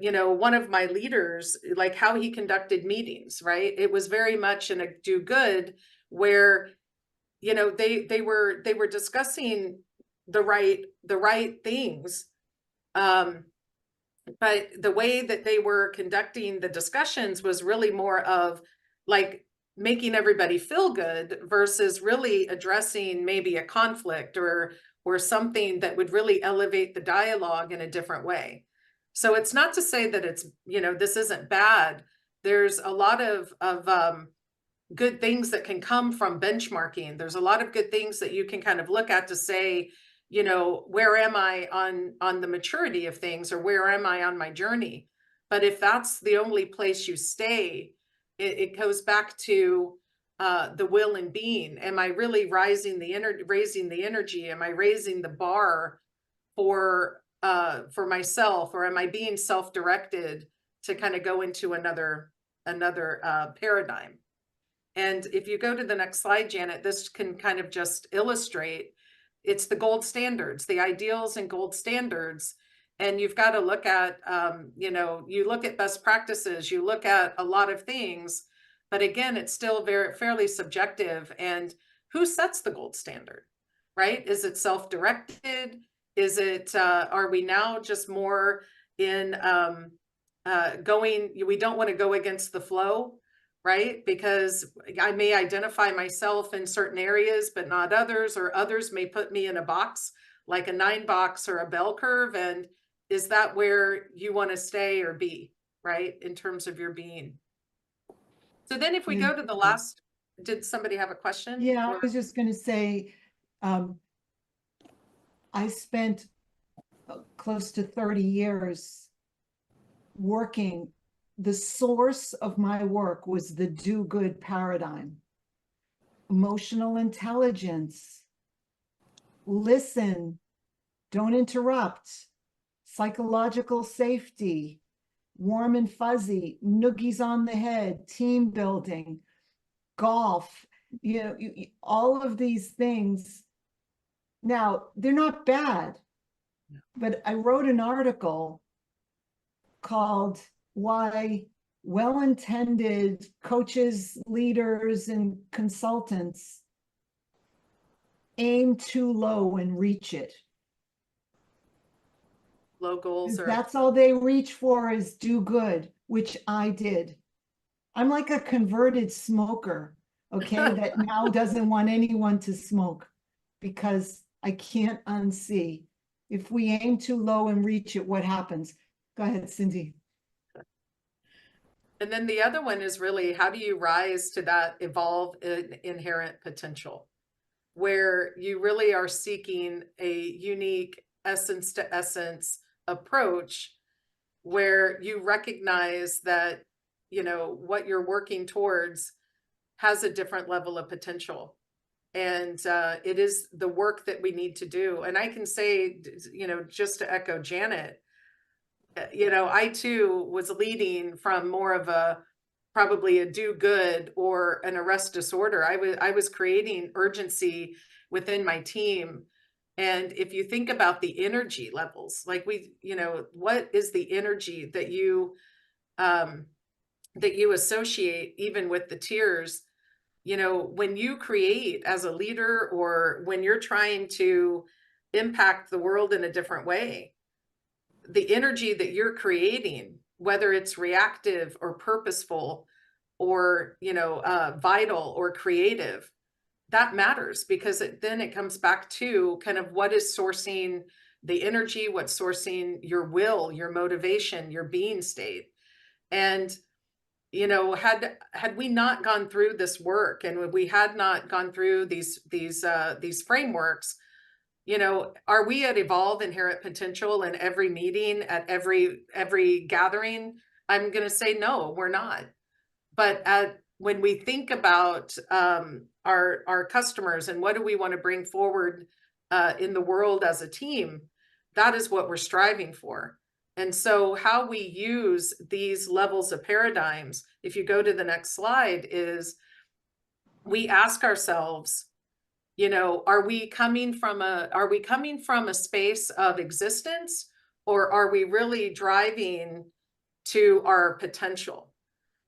[SPEAKER 2] you know, one of my leaders, like how he conducted meetings, right? It was very much in a do good, where, you know, they were discussing the right things, but the way that they were conducting the discussions was really more of like making everybody feel good versus really addressing maybe a conflict or something that would really elevate the dialogue in a different way. So it's not to say that it's, you know, this isn't bad. There's a lot of good things that can come from benchmarking. There's a lot of good things that you can kind of look at to say, you know, where am I on the maturity of things, or where am I on my journey? But if that's the only place you stay, it goes back to the will and being. Am I really raising the energy? Am I raising the bar for myself, or am I being self-directed to kind of go into another paradigm? And if you go to the next slide, Janet, this can kind of just illustrate, it's the gold standards, the ideals and gold standards. And you've got to look at, you know, you look at best practices, you look at a lot of things, but again, it's still fairly subjective. And who sets the gold standard, right? Is it self-directed? Is it, are we now just more in we don't want to go against the flow, right? Because I may identify myself in certain areas, but not others, or others may put me in a box, like a 9 box or a bell curve. And is that where you want to stay or be, right? In terms of your being. So then if we go to the last, did somebody have a question?
[SPEAKER 1] Yeah, I was just going to say, I spent close to 30 years working. The source of my work was the do-good paradigm. Emotional intelligence, listen, don't interrupt, psychological safety, warm and fuzzy, noogies on the head, team building, golf, you know, all of these things. Now, they're not bad, but I wrote an article called Why Well-Intended Coaches, Leaders, and Consultants Aim Too Low and Reach It.
[SPEAKER 2] Low goals, or
[SPEAKER 1] that's all they reach for is do good, which I did. I'm like a converted smoker, okay, that now doesn't want anyone to smoke because I can't unsee. If we aim too low and reach it, what happens? Go ahead, Cindy.
[SPEAKER 2] And then the other one is really, how do you rise to that evolved inherent potential, where you really are seeking a unique essence to essence approach, where you recognize that you know, what you're working towards has a different level of potential. And it is the work that we need to do. And I can say, you know, just to echo Janet, you know, I too was leading from more of a probably a do good or an arrest disorder. I was creating urgency within my team. And if you think about the energy levels, like you know, what is the energy that you associate even with the tears? You know, when you create as a leader or when you're trying to impact the world in a different way, the energy that you're creating, whether it's reactive or purposeful or, you know, vital or creative, that matters, because then it comes back to kind of what is sourcing the energy, what's sourcing your will, your motivation, your being state. And you know, had we not gone through this work and we had not gone through these frameworks, you know, are we at Evolve Inherent Potential in every meeting, at every gathering? I'm going to say no, we're not. But when we think about our customers and what do we want to bring forward in the world as a team, that is what we're striving for. And so how we use these levels of paradigms, if you go to the next slide, is we ask ourselves, you know, are we coming from a space of existence, or are we really driving to our potential?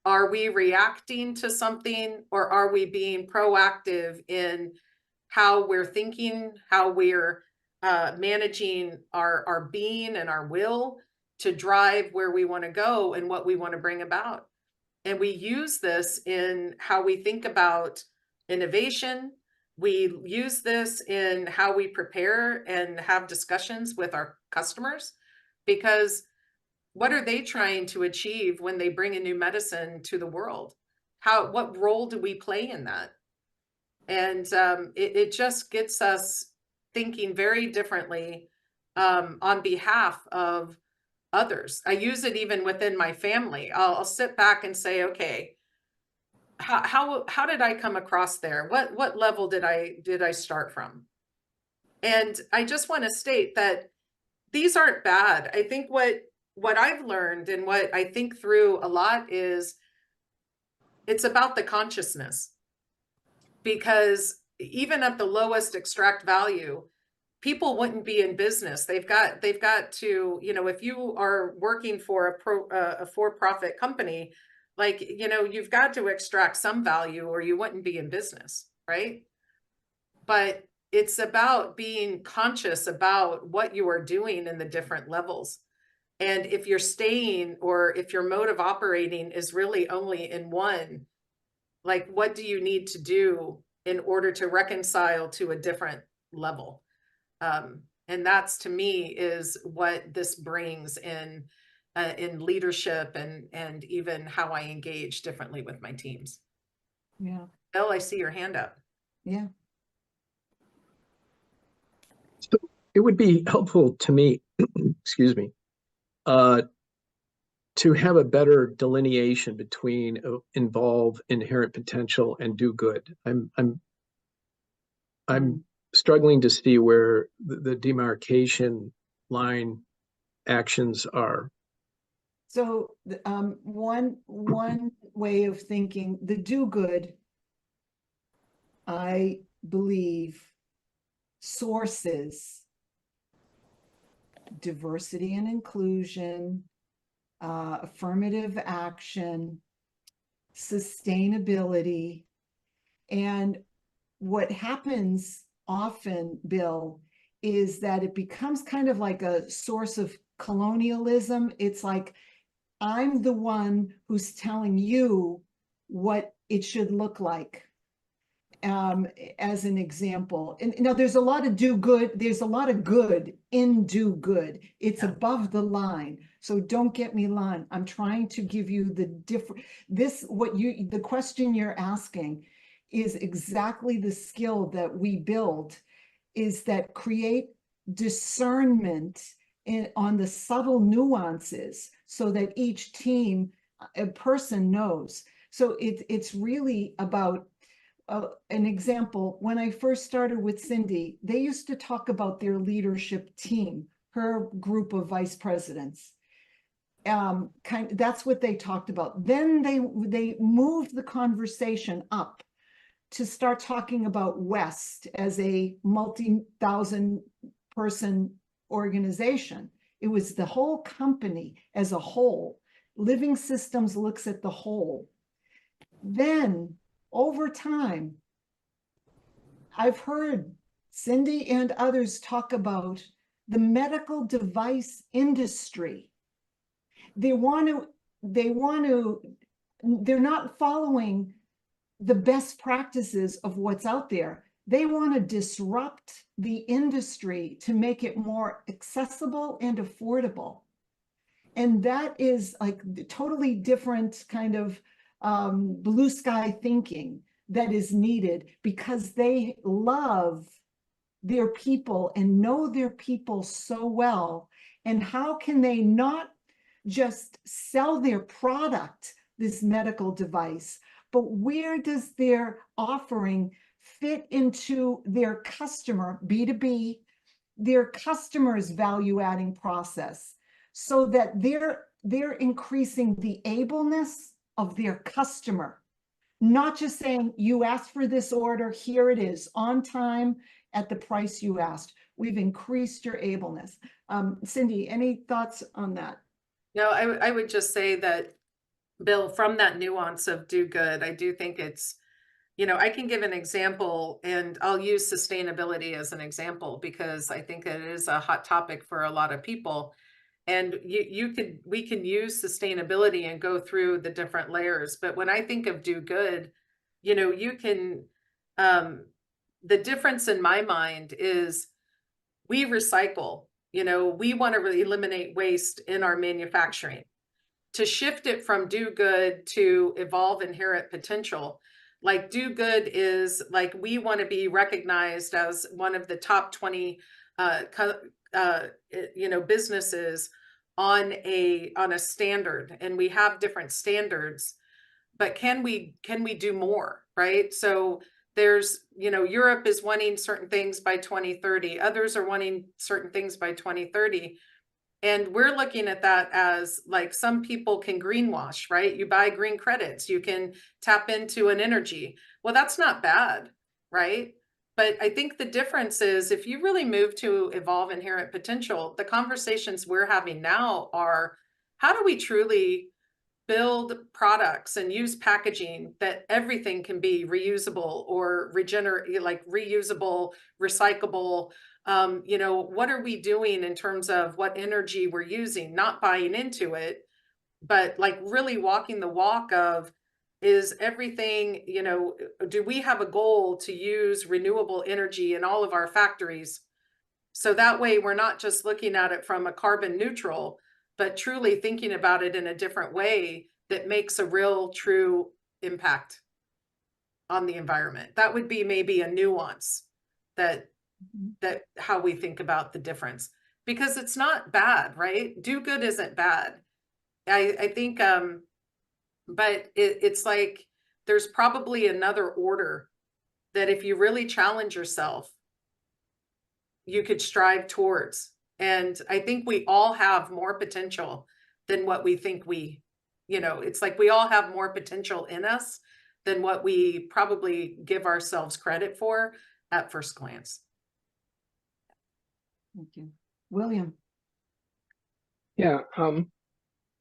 [SPEAKER 2] Are we reacting to something, or are we being proactive in how we're thinking, how we're managing our being and our will to drive where we want to go and what we want to bring about? And we use this in how we think about innovation. We use this in how we prepare and have discussions with our customers, because what are they trying to achieve when they bring a new medicine to the world? What role do we play in that? And it just gets us thinking very differently on behalf of others. I use it even within my family. I'll sit back and say, okay, how did I come across there? What level did I start from? And I just want to state that these aren't bad. I think what I've learned and what I think through a lot is it's about the consciousness, because even at the lowest extract value, people wouldn't be in business. They've got to, you know, if you are working for a for-profit company, like, you know, you've got to extract some value or you wouldn't be in business, right? But it's about being conscious about what you are doing in the different levels. And if you're staying, or if your mode of operating is really only in one, like, what do you need to do in order to reconcile to a different level? And that's, to me, is what this brings in leadership and even how I engage differently with my teams.
[SPEAKER 1] Yeah.
[SPEAKER 2] Bill, I see your hand up.
[SPEAKER 1] Yeah.
[SPEAKER 8] So it would be helpful to me, excuse me, to have a better delineation between involve, inherent potential, and do good. I'm struggling to see where the demarcation line actions are.
[SPEAKER 1] So one way of thinking, the do good, I believe, sources diversity and inclusion, affirmative action, sustainability. And what happens often, Bill, is that it becomes kind of like a source of colonialism. It's like, I'm the one who's telling you what it should look like, as an example. And you know, there's a lot of do good. There's a lot of good in do good. It's above the line. So don't get me wrong. I'm trying to give you the different, the question you're asking is exactly the skill that we build, is that create discernment on the subtle nuances so that each team a person knows. So it's really about an example. When I first started with Cindy, they used to talk about their leadership team, her group of vice presidents. That's what they talked about. Then they moved the conversation up to start talking about West as a multi-thousand person organization. It was the whole company as a whole. Living Systems looks at the whole. Then over time, I've heard Cindy and others talk about the medical device industry. They're not following the best practices of what's out there. They want to disrupt the industry to make it more accessible and affordable. And that is like the totally different kind of blue sky thinking that is needed, because they love their people and know their people so well. And how can they not just sell their product, this medical device, but where does their offering fit into their customer, B2B, their customer's value-adding process, so that they're increasing the ableness of their customer, not just saying, you asked for this order, here it is, on time, at the price you asked. We've increased your ableness. Cindy, any thoughts on that?
[SPEAKER 2] No, I would just say that, Bill, from that nuance of do good, I do think it's, I can give an example, and I'll use sustainability as an example because I think it is a hot topic for a lot of people. And we can use sustainability and go through the different layers. But when I think of do good, you can, the difference in my mind is we recycle, we want to really eliminate waste in our manufacturing. To shift it from do good to evolve inherent potential, like do good is like, we want to be recognized as one of the top 20 businesses on a standard, and we have different standards, but can we do more, right? So there's, Europe is wanting certain things by 2030, others are wanting certain things by 2030. And we're looking at that as like, some people can greenwash, right? You buy green credits, you can tap into an energy. Well, that's not bad, right? But I think the difference is, if you really move to evolve inherent potential, the conversations we're having now are, how do we truly build products and use packaging that everything can be reusable or reusable, recyclable? What are we doing in terms of what energy we're using, not buying into it, but like really walking the walk of, is everything, do we have a goal to use renewable energy in all of our factories? So that way we're not just looking at it from a carbon neutral, but truly thinking about it in a different way that makes a real true impact on the environment. That would be maybe a nuance that how we think about the difference, because it's not bad, right? Do good isn't bad. I think, but it's like, there's probably another order that if you really challenge yourself, you could strive towards. And I think we all have more potential than what we think it's like, we all have more potential in us than what we probably give ourselves credit for at first glance.
[SPEAKER 1] Thank you. William.
[SPEAKER 4] Yeah,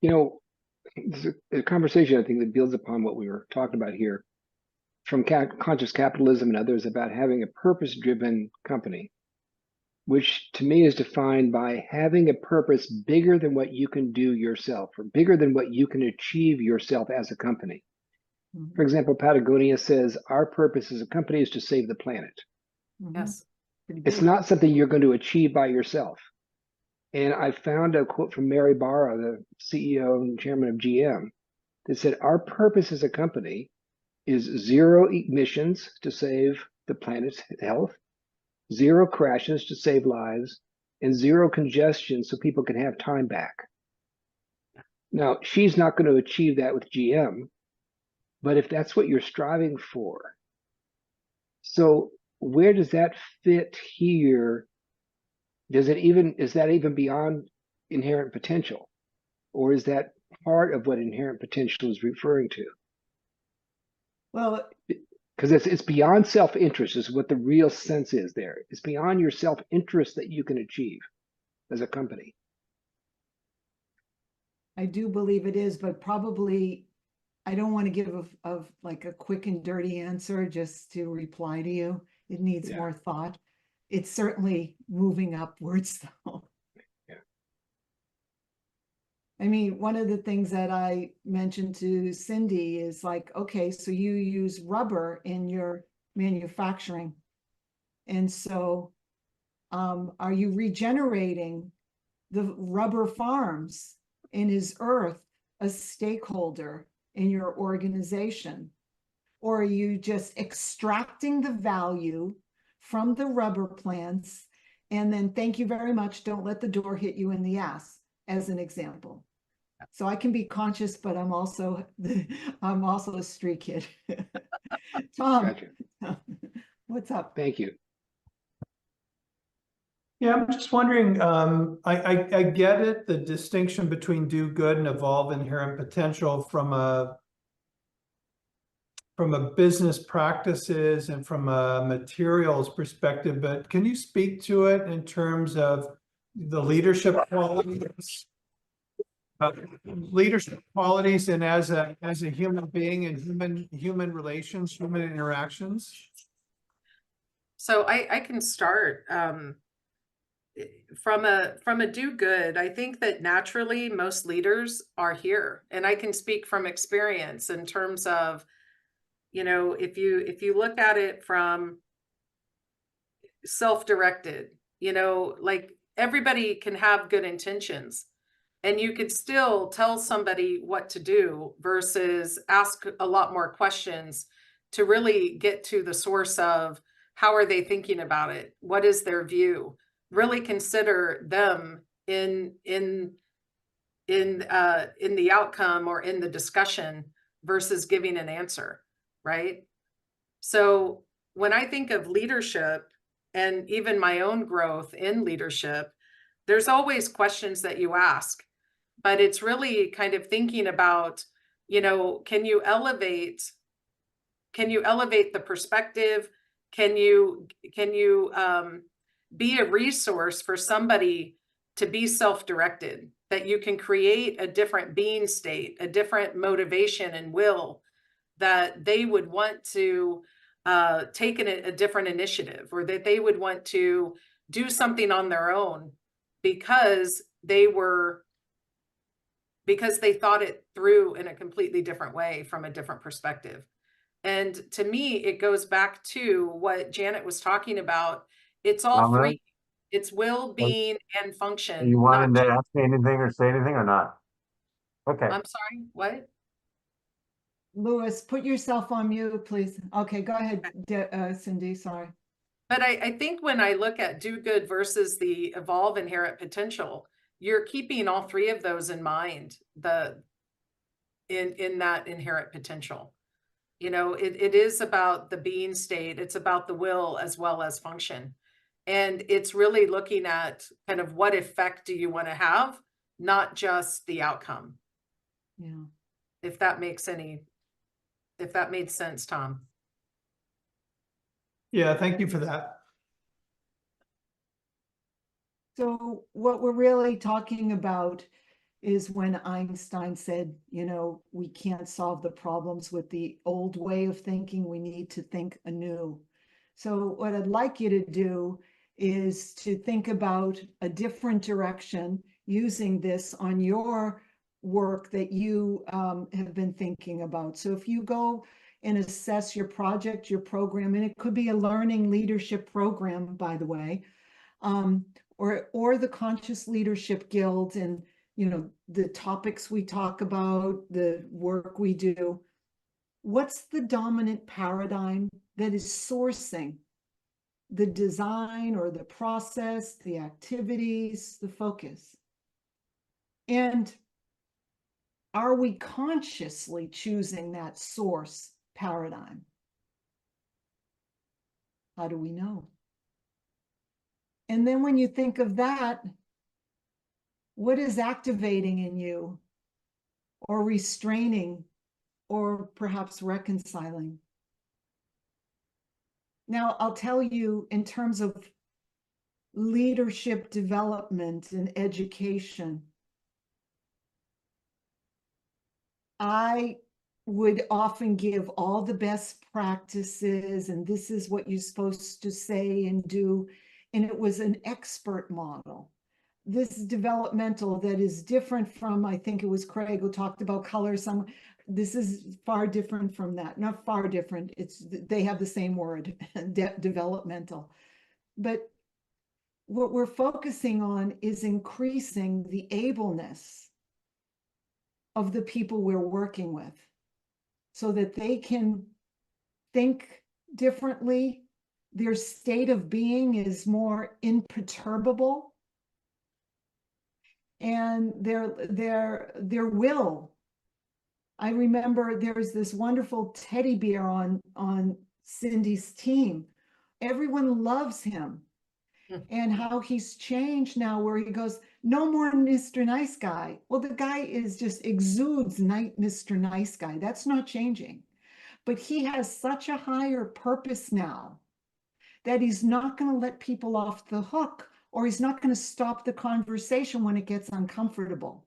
[SPEAKER 4] this is a conversation I think that builds upon what we were talking about here, from conscious capitalism and others, about having a purpose-driven company, which to me is defined by having a purpose bigger than what you can do yourself, or bigger than what you can achieve yourself as a company.
[SPEAKER 1] Mm-hmm.
[SPEAKER 4] For example, Patagonia says, our purpose as a company is to save the planet.
[SPEAKER 1] Mm-hmm.
[SPEAKER 2] Yes.
[SPEAKER 4] It's not something you're going to achieve by yourself. And I found a quote from Mary Barra, the CEO and chairman of GM, that said, our purpose as a company is zero emissions to save the planet's health, zero crashes to save lives, and zero congestion so people can have time back. Now, she's not going to achieve that with GM, but if that's what you're striving for, so where does that fit here? Is that even beyond inherent potential? Or is that part of what inherent potential is referring to?
[SPEAKER 1] Well,
[SPEAKER 4] Because it's beyond self-interest is what the real sense is there. It's beyond your self-interest that you can achieve as a company.
[SPEAKER 1] I do believe it is, but probably I don't want to give like a quick and dirty answer just to reply to you. It needs
[SPEAKER 4] Yeah.
[SPEAKER 1] more thought. It's certainly moving upwards though.
[SPEAKER 4] Yeah.
[SPEAKER 1] I mean, one of the things that I mentioned to Cindy is like, okay, so you use rubber in your manufacturing. And so are you regenerating the rubber farms? And is Earth a stakeholder in your organization? Or are you just extracting the value from the rubber plants and then thank you very much, don't let the door hit you in the ass, as an example? So I can be conscious, but I'm also a street kid. Tom,
[SPEAKER 4] Gotcha.
[SPEAKER 1] what's up?
[SPEAKER 4] Thank you.
[SPEAKER 3] Yeah, I'm just wondering, I get it, the distinction between do good and evolve inherent potential from a business practices and from a materials perspective, but can you speak to it in terms of the leadership qualities? Leadership qualities and as a human being and human relations, human interactions?
[SPEAKER 2] So I can start from a do good. I think that naturally most leaders are here, and I can speak from experience in terms of, you know, if you look at it from self-directed, you know, like everybody can have good intentions and you could still tell somebody what to do versus ask a lot more questions to really get to the source of how are they thinking about it? What is their view? Really consider them in the outcome or in the discussion versus giving an answer, right? So when I think of leadership and even my own growth in leadership, there's always questions that you ask, but it's really kind of thinking about, you know, can you elevate the perspective? Can you be a resource for somebody to be self-directed, that you can create a different being state, a different motivation and will that they would want to take a different initiative, or that they would want to do something on their own because they thought it through in a completely different way from a different perspective. And to me, it goes back to what Janet was talking about. It's all
[SPEAKER 6] Dominic?
[SPEAKER 2] three. It's will, being, and function.
[SPEAKER 6] Are you wanting to ask me anything or say anything or not? Okay.
[SPEAKER 2] I'm sorry, what?
[SPEAKER 1] Louis, put yourself on mute, please. Okay, go ahead, Cindy, sorry.
[SPEAKER 2] But I think when I look at do good versus the evolve inherent potential, you're keeping all three of those in mind, in that inherent potential. You know, it is about the being state, it's about the will as well as function. And it's really looking at kind of what effect do you want to have, not just the outcome.
[SPEAKER 1] Yeah.
[SPEAKER 2] If that made sense, Tom.
[SPEAKER 3] Yeah, thank you for that.
[SPEAKER 1] So what we're really talking about is when Einstein said, you know, we can't solve the problems with the old way of thinking, we need to think anew. So what I'd like you to do is to think about a different direction using this on your work that you have been thinking about. So if you go and assess your project, your program, and it could be a learning leadership program, by the way, or the Conscious Leadership Guild, and you know, the topics we talk about, the work we do, what's the dominant paradigm that is sourcing the design or the process, the activities, the focus? And Are we consciously choosing that source paradigm? How do we know? And then when you think of that, what is activating in you or restraining or perhaps reconciling? Now, I'll tell you in terms of leadership development and education, I would often give all the best practices, and this is what you're supposed to say and do. And it was an expert model. This developmental that is different from, I think it was Craig who talked about color. This is far different from that. Not far different. They have the same word, developmental. But what we're focusing on is increasing the ableness of the people we're working with so that they can think differently. Their state of being is more imperturbable, and their will. I remember there's this wonderful teddy bear on Cindy's team. Everyone loves him. And how he's changed now, where he goes, no more Mr. Nice Guy. Well, the guy just exudes Mr. Nice Guy. That's not changing. But he has such a higher purpose now that he's not going to let people off the hook, or he's not going to stop the conversation when it gets uncomfortable,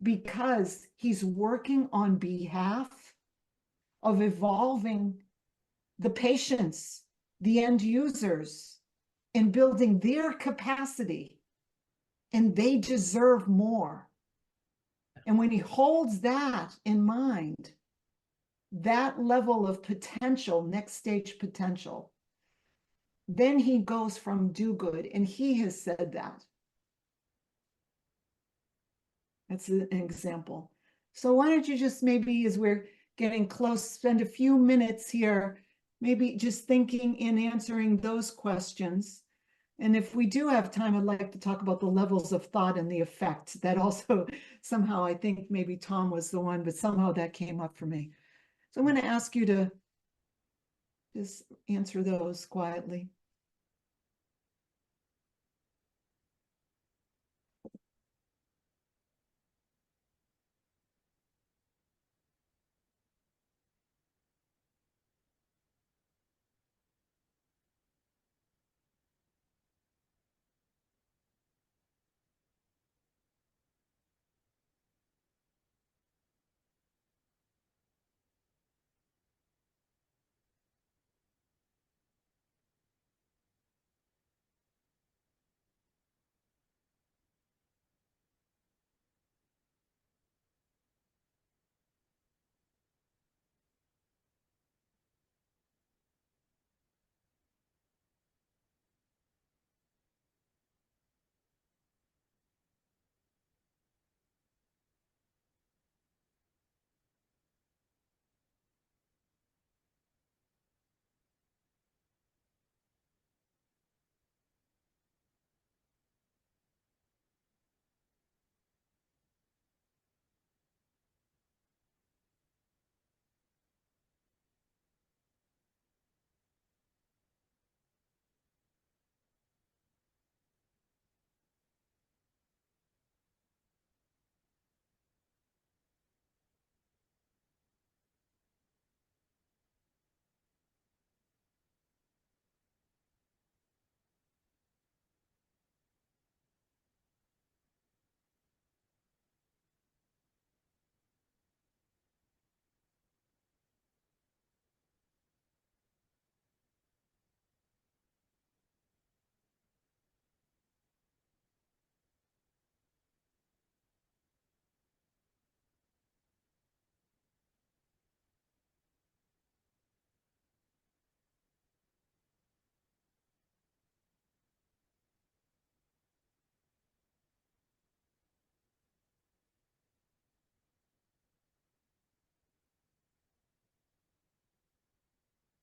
[SPEAKER 1] because he's working on behalf of evolving the patients, the end users, and building their capacity, and they deserve more. And when he holds that in mind, that level of potential, next stage potential, then he goes from do good, and he has said that. That's an example. So why don't you just, maybe as we're getting close, spend a few minutes here, maybe just thinking and answering those questions. And if we do have time, I'd like to talk about the levels of thought and the effect. That also somehow, I think maybe Tom was the one, but somehow that came up for me. So I'm going to ask you to just answer those quietly.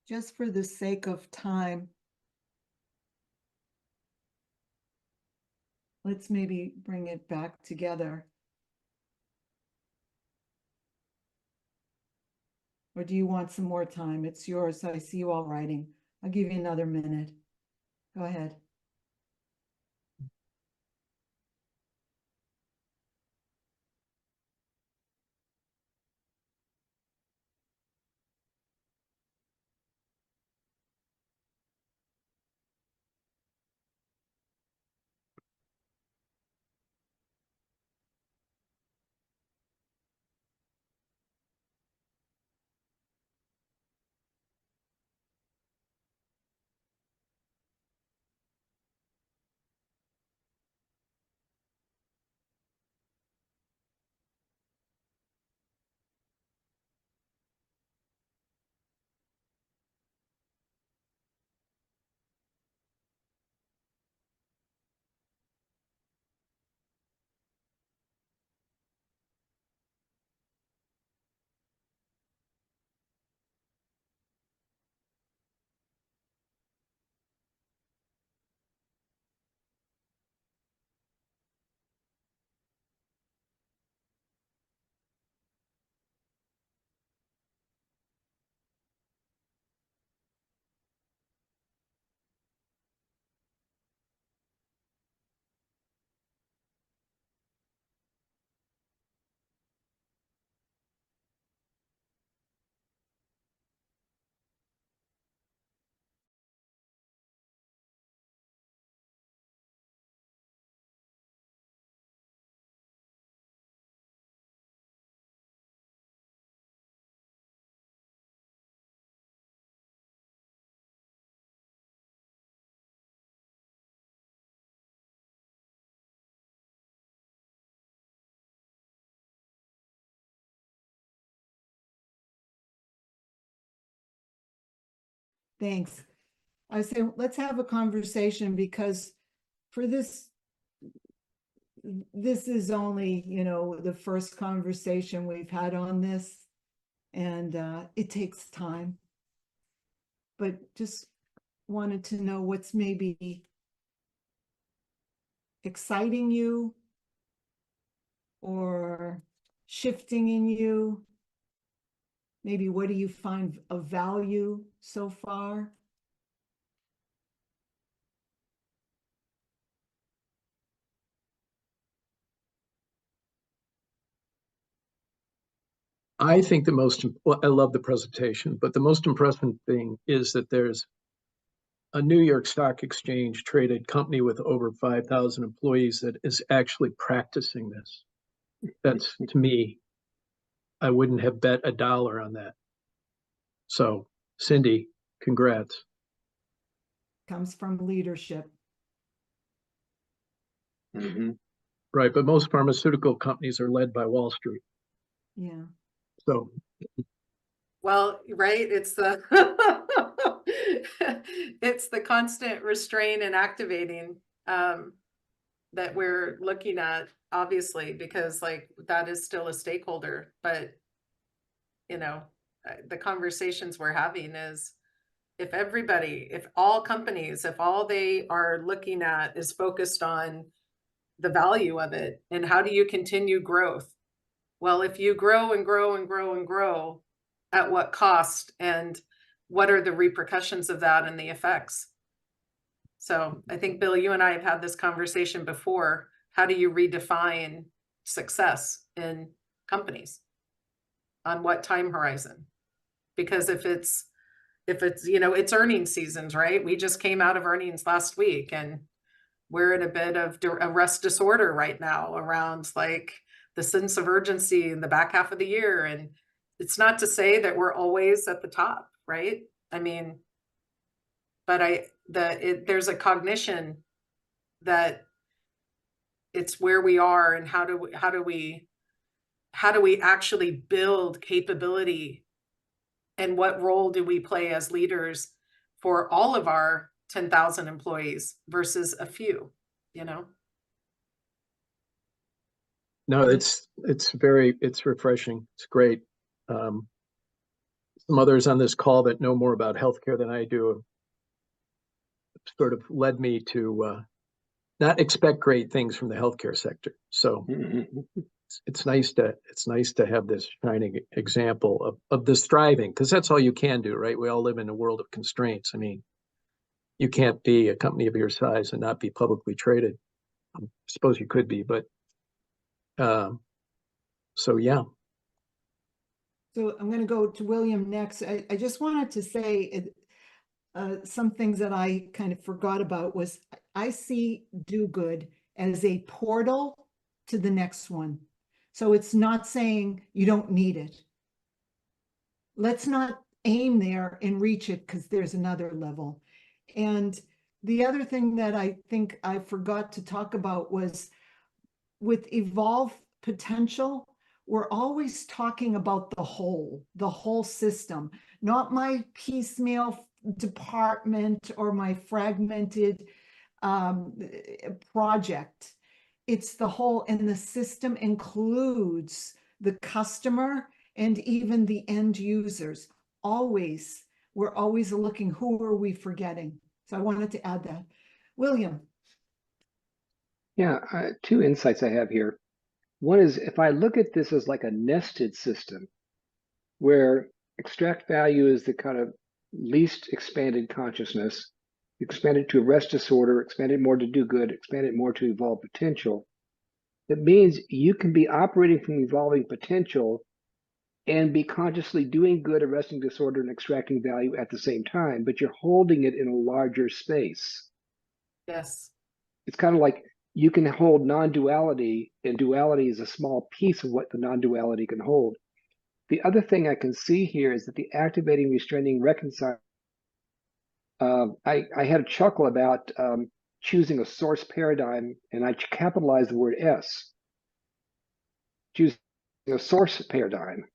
[SPEAKER 1] Just for the sake of time, let's maybe bring it back together. Or do you want some more time? It's yours. I see you all writing. I'll give you another minute. Go ahead. Thanks. I say, let's have a conversation because for this is only, the first conversation we've had on this, and it takes time. But just wanted to know what's maybe exciting you or shifting in you. Maybe what do you find of value so far?
[SPEAKER 8] I think I love the presentation, but the most impressive thing is that there's a New York Stock Exchange traded company with over 5,000 employees that is actually practicing this. That's, to me, I wouldn't have bet $1 on that. So, Cindy, congrats.
[SPEAKER 1] Comes from leadership.
[SPEAKER 4] Mhm.
[SPEAKER 8] Right, but most pharmaceutical companies are led by Wall Street.
[SPEAKER 1] Yeah.
[SPEAKER 8] So,
[SPEAKER 2] Well, right, it's the it's the constant restraint and activating that we're looking at, obviously, because like that is still a stakeholder, but the conversations we're having is if all companies, if all they are looking at is focused on the value of it and how do you continue growth? Well, if you grow and grow and grow and grow, at what cost and what are the repercussions of that and the effects? So I think, Bill, you and I have had this conversation before. How do you redefine success in companies? On what time horizon? Because if it's it's earnings seasons, right? We just came out of earnings last week and we're in a bit of a rest disorder right now around like the sense of urgency in the back half of the year. And it's not to say that we're always at the top, right? I mean, but there's a cognition that it's where we are and how do we actually build capability and what role do we play as leaders for all of our 10,000 employees versus a few,
[SPEAKER 8] no, it's refreshing. It's great. Some others on this call that know more about healthcare than I do sort of led me to not expect great things from the healthcare sector. So it's nice to have this shining example of the striving, because that's all you can do, right? We all live in a world of constraints. I mean, you can't be a company of your size and not be publicly traded. I suppose you could be, but so yeah.
[SPEAKER 1] So I'm going to go to William next. I just wanted to say some things that I kind of forgot about was I see do good as a portal to the next one. So it's not saying you don't need it. Let's not aim there and reach it because there's another level. And the other thing that I think I forgot to talk about was with evolve potential, we're always talking about the whole system, not my piecemeal department or my fragmented project. It's the whole, and the system includes the customer and even the end users. Always, we're always looking, who are we forgetting? So I wanted to add that. William.
[SPEAKER 4] Yeah, two insights I have here. One is if I look at this as like a nested system where extract value is the kind of least expanded consciousness, expand it to arrest disorder, expand it more to do good, expand it more to evolve potential. That means you can be operating from evolving potential and be consciously doing good, arresting disorder, and extracting value at the same time, but you're holding it in a larger space.
[SPEAKER 2] Yes.
[SPEAKER 4] It's kind of like you can hold non-duality, and duality is a small piece of what the non-duality can hold. The other thing I can see here is that the activating, restraining, reconciling, I had a chuckle about choosing a source paradigm, and I capitalized the word S, choosing a source paradigm.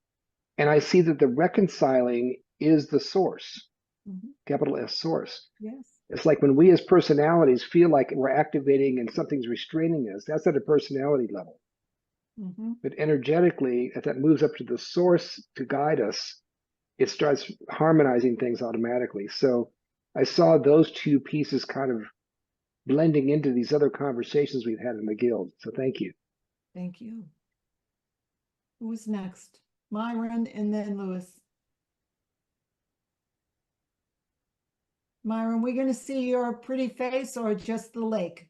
[SPEAKER 4] And I see that the reconciling is the source, capital S source.
[SPEAKER 1] Yes.
[SPEAKER 4] It's like when we as personalities feel like we're activating and something's restraining us, that's at a personality level. But energetically, if that moves up to the source to guide us, it starts harmonizing things automatically. So I saw those two pieces kind of blending into these other conversations we've had in the guild. So thank you.
[SPEAKER 1] Thank you. Who's next? Myron and then Lewis. Myron, we going to see your pretty face or just the lake?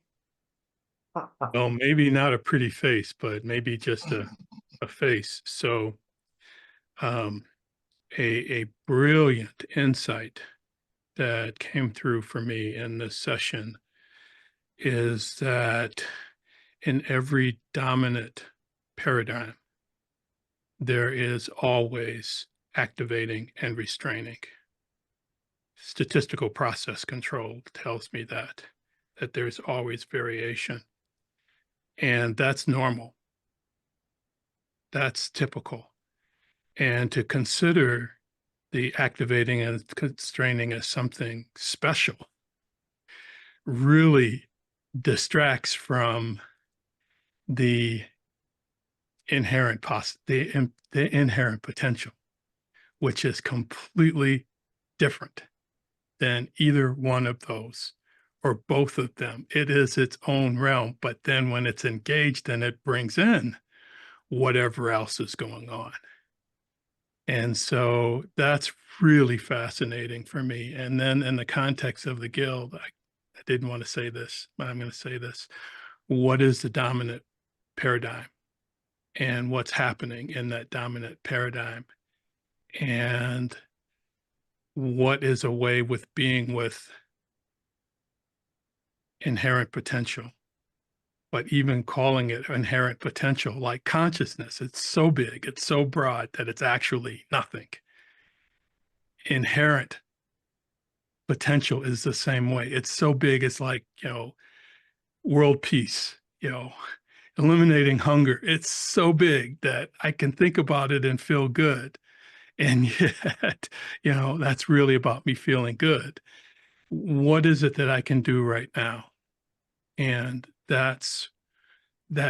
[SPEAKER 9] Well, maybe not a pretty face, but maybe just a face. So a brilliant insight that came through for me in this session is that in every dominant paradigm, there is always activating and restraining. Statistical process control tells me that there's always variation. And that's normal. That's typical. And to consider the activating and constraining as something special really distracts from the inherent the inherent potential, which is completely different than either one of those or both of them. It is its own realm, but then when it's engaged, then it brings in whatever else is going on. And so that's really fascinating for me. And then in the context of the guild, I didn't want to say this, but I'm going to say this. What is the dominant paradigm and what's happening in that dominant paradigm? And what is a way with being with inherent potential? But even calling it inherent potential, like consciousness, it's so big, it's so broad that it's actually nothing. Inherent potential is the same way. It's so big, it's like, world peace, eliminating hunger. It's so big that I can think about it and feel good. And yet, that's really about me feeling good. What is it that I can do right now? And that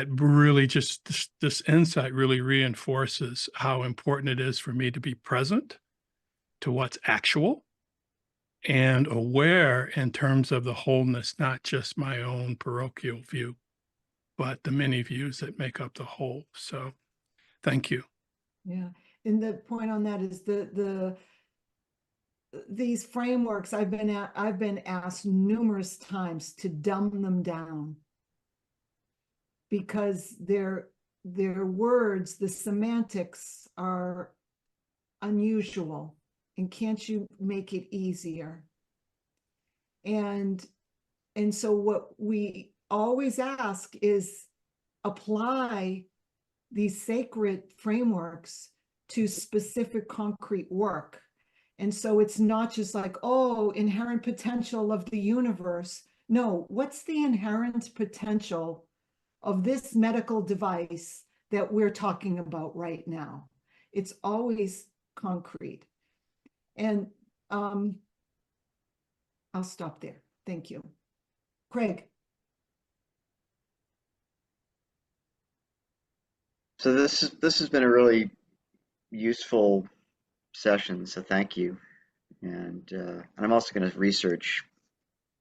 [SPEAKER 9] really just this insight really reinforces how important it is for me to be present to what's actual and aware in terms of the wholeness, not just my own parochial view. but the many views that make up the whole. So thank you.
[SPEAKER 1] Yeah. And the point on that is these frameworks I've been asked numerous times to dumb them down because their words, the semantics are unusual, and can't you make it easier? And so what we always ask is apply these sacred frameworks to specific concrete work. And so it's not just like, oh, inherent potential of the universe. No, what's the inherent potential of this medical device that we're talking about right now? It's always concrete. And I'll stop there. Thank you. Craig.
[SPEAKER 7] So this has been a really useful session, so thank you. And I'm also going to research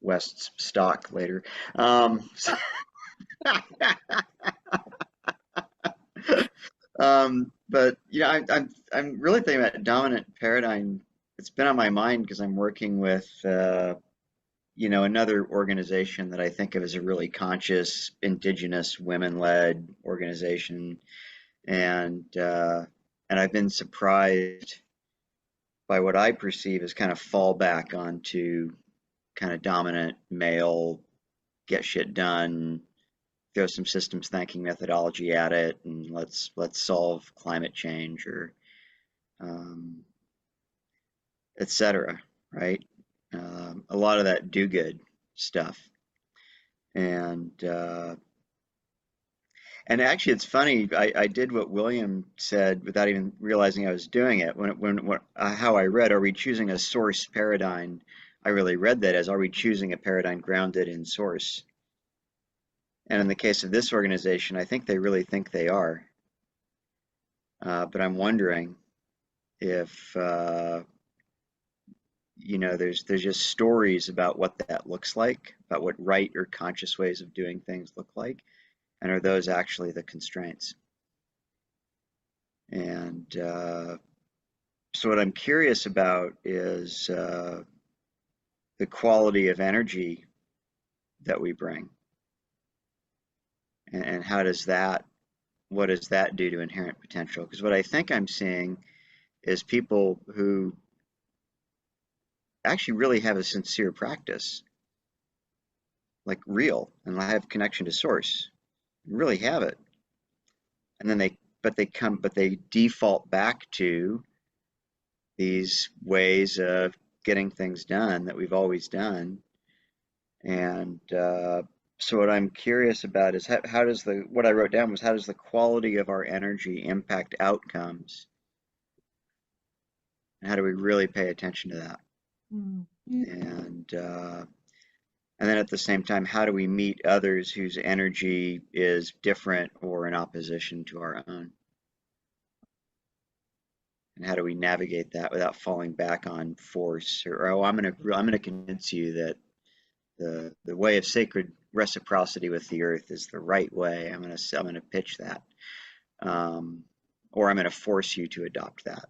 [SPEAKER 7] West's stock later. But I'm really thinking about dominant paradigm. It's been on my mind because I'm working with another organization that I think of as a really conscious, indigenous, women-led organization, and I've been surprised by what I perceive as kind of fallback onto kind of dominant male, get shit done, throw some systems thinking methodology at it, and let's solve climate change or etc. Right? A lot of that do-good stuff, and actually, it's funny. I did what William said without even realizing I was doing it. How I read, are we choosing a source paradigm? I really read that as, are we choosing a paradigm grounded in source? And in the case of this organization, I think they really think they are. But I'm wondering if there's just stories about what that looks like, about what right or conscious ways of doing things look like. And are those actually the constraints? And so what I'm curious about is the quality of energy that we bring. And what does that do to inherent potential? Because what I think I'm seeing is people who actually really have a sincere practice, like real, and have connection to source, really have it. And then they default back to these ways of getting things done that we've always done. And so what I'm curious about is what I wrote down was, how does the quality of our energy impact outcomes? And how do we really pay attention to that? And then at the same time, how do we meet others whose energy is different or in opposition to our own? And how do we navigate that without falling back on force, or oh, I'm gonna convince you that the way of sacred reciprocity with the earth is the right way. I'm gonna pitch that, or I'm gonna force you to adopt that.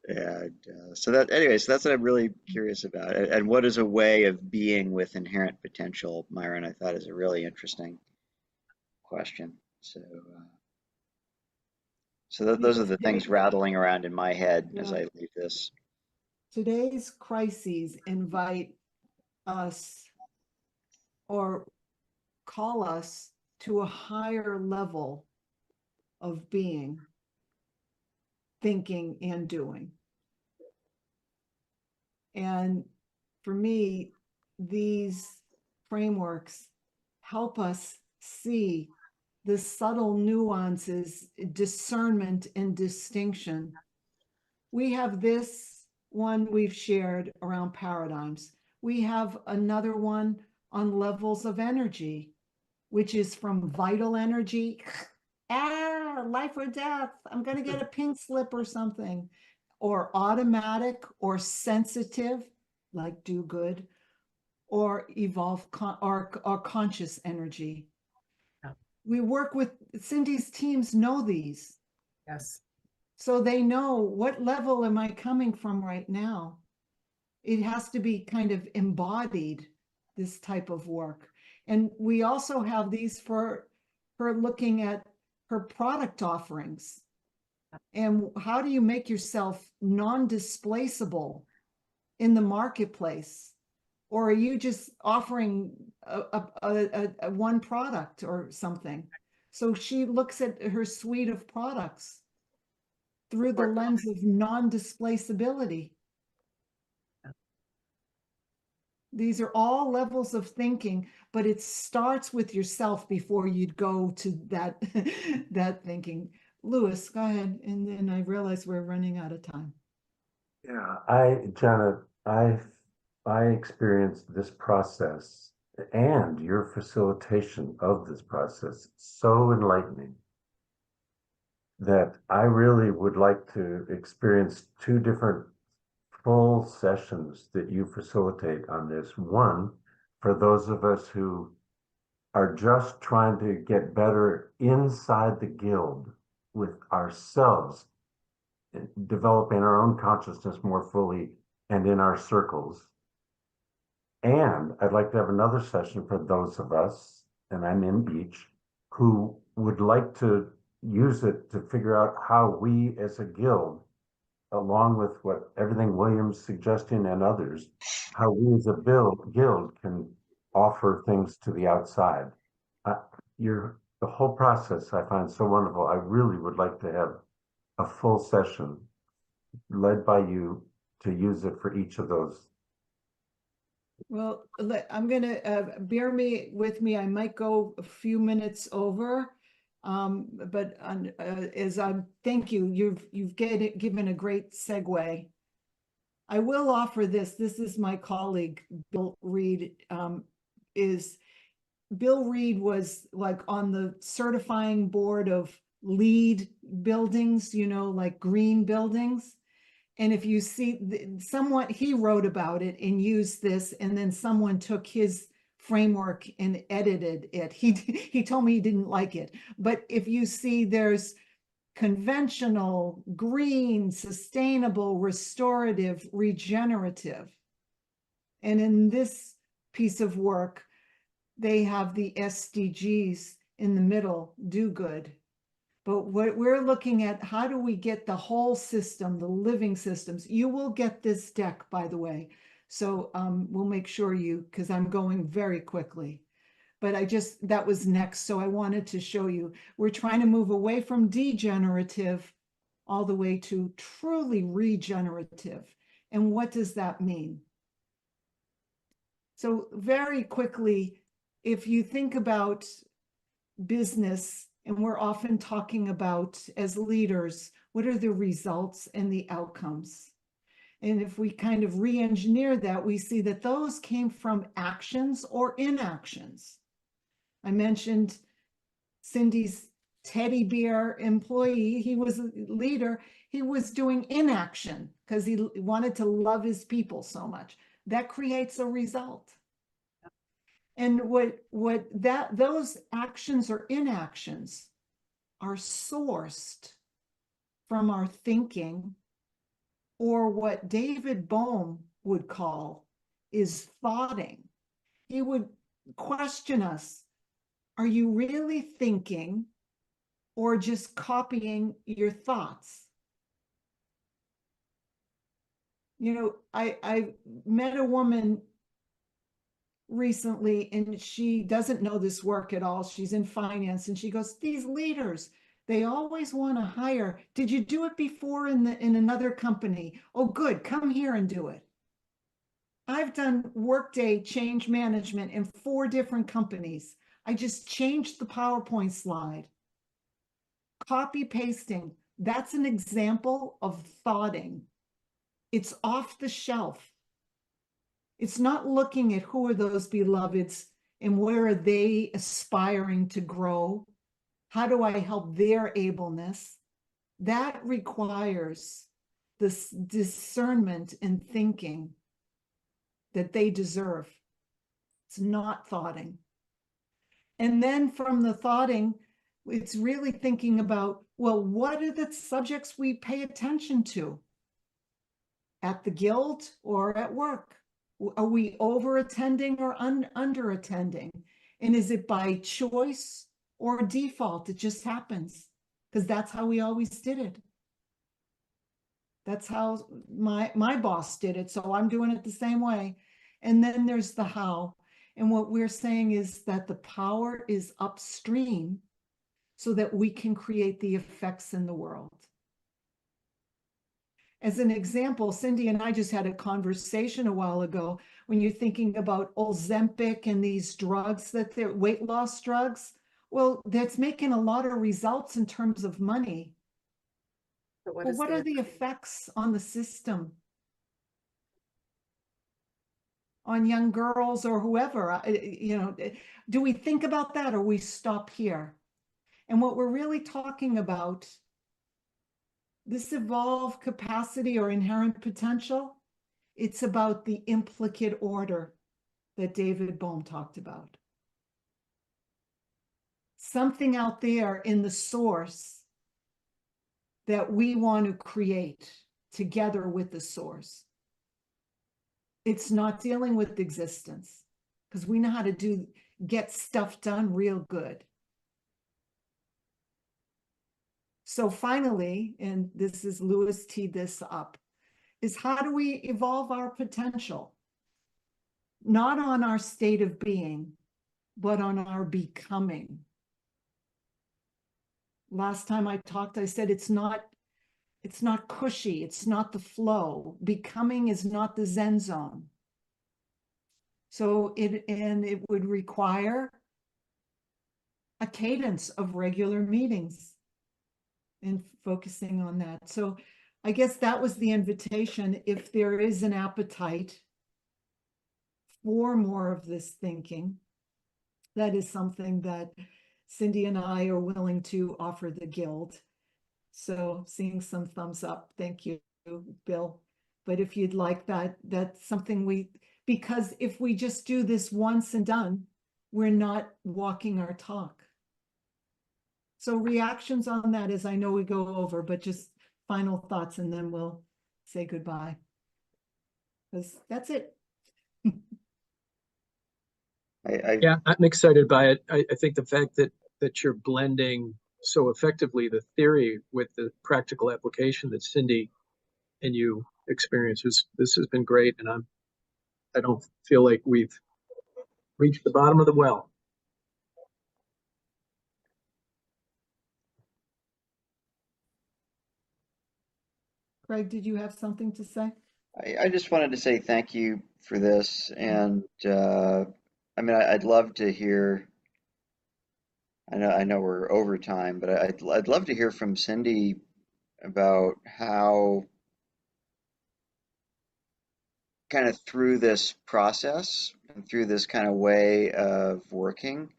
[SPEAKER 7] And so that's what I'm really curious about. And what is a way of being with inherent potential, Myron? I thought is a really interesting question. So those are the things rattling around in my head as I leave this.
[SPEAKER 1] Today's crises invite us or call us to a higher level of being, thinking, and doing. And for me, these frameworks help us see the subtle nuances, discernment, and distinction. We have this one we've shared around paradigms. We have another one on levels of energy, which is from vital energy, life or death, I'm going to get a pink slip or something, or automatic or sensitive, like do good, or evolve or conscious energy.
[SPEAKER 2] Yeah.
[SPEAKER 1] We work with Cindy's teams know these.
[SPEAKER 2] Yes.
[SPEAKER 1] So they know what level am I coming from right now. It has to be kind of embodied, this type of work. And we also have these for her looking at her product offerings. And how do you make yourself non-displaceable in the marketplace? Or are you just offering a one product or something? So she looks at her suite of products through the lens of non-displaceability. These are all levels of thinking, but it starts with yourself before you'd go to that, that thinking. Louis, go ahead. And then I realize we're running out of time.
[SPEAKER 6] Yeah, Janet, I experienced this process and your facilitation of this process so enlightening that I really would like to experience 2 different full sessions that you facilitate on this. One, for those of us who are just trying to get better inside the guild with ourselves, developing our own consciousness more fully and in our circles. And I'd like to have another session for those of us, and I'm in each, who would like to use it to figure out how we as a guild, along with what everything William's suggesting and others, how we as a guild can offer things to the outside. The whole process I find so wonderful. I really would like to have a full session led by you to use it for each of those.
[SPEAKER 1] Well, I'm gonna bear with me. I might go a few minutes over, but as thank you. You've given a great segue. I will offer this. This is my colleague Bill Reed. Bill Reed was like on the certifying board of LEED buildings, you know, like green buildings. And if you see he wrote about it and used this, and then someone took his framework and edited it. He told me he didn't like it. But if you see, there's conventional, green, sustainable, restorative, regenerative. And in this piece of work, they have the SDGs in the middle, do good. But what we're looking at, how do we get the whole system, the living systems? You will get this deck, by the way. So we'll make sure because I'm going very quickly. But that was next. So I wanted to show you, we're trying to move away from degenerative all the way to truly regenerative. And what does that mean? So very quickly, if you think about business, and we're often talking about as leaders, what are the results and the outcomes? And if we kind of re-engineer that, we see that those came from actions or inactions. I mentioned Cindy's teddy bear employee. He was a leader. He was doing inaction because he wanted to love his people so much. That creates a result. And those actions or inactions are sourced from our thinking, or what David Bohm would call is thoughting. He would question us, are you really thinking or just copying your thoughts? You know, I met a woman recently, and she doesn't know this work at all. She's in finance, and she goes, these leaders, they always want to hire. Did you do it before in another company? Oh, good. Come here and do it. I've done Workday change management in 4 different companies. I just changed the PowerPoint slide. Copy pasting. That's an example of thoughting. It's off the shelf. It's not looking at who are those beloveds and where are they aspiring to grow? How do I help their ableness? That requires this discernment and thinking that they deserve. It's not thoughting. And then from the thoughting, it's really thinking about, well, what are the subjects we pay attention to at the guild or at work? Are we over attending or under attending? And is it by choice or default? It just happens because that's how we always did it. That's how my boss did it. So I'm doing it the same way. And then there's the how. And what we're saying is that the power is upstream so that we can create the effects in the world. As an example, Cindy and I just had a conversation a while ago when you're thinking about Ozempic and these drugs that they're weight loss drugs. Well, that's making a lot of results in terms of money.
[SPEAKER 2] But
[SPEAKER 1] But what are the effects on the system? On young girls or whoever, you know, do we think about that or we stop here? And what we're really talking about, this evolved capacity or inherent potential, it's about the implicate order that David Bohm talked about. Something out there in the source that we want to create together with the source. It's not dealing with existence because we know how to get stuff done real good. So finally, and this is Lewis teed this up, is how do we evolve our potential? Not on our state of being, but on our becoming. Last time I talked, I said it's not cushy, it's not the flow. Becoming is not the Zen zone. So it would require a cadence of regular meetings and focusing on that. So I guess that was the invitation. If there is an appetite for more of this thinking, that is something that Cindy and I are willing to offer the Guild. So seeing some thumbs up, thank you, Bill. But if you'd like that, that's something because if we just do this once and done, we're not walking our talk. So reactions on that as I know we go over, but just final thoughts and then we'll say goodbye. Because that's it.
[SPEAKER 8] Yeah, I'm excited by it. I think the fact that you're blending so effectively the theory with the practical application that Cindy and you experience this has been great, and I don't feel like we've reached the bottom of the well.
[SPEAKER 1] Craig, did you have something to say?
[SPEAKER 7] I just wanted to say thank you for this, and I mean, I'd love to hear. I know we're over time, but I'd love to hear from Cindy about how, kind of through this process and through this kind of way of working,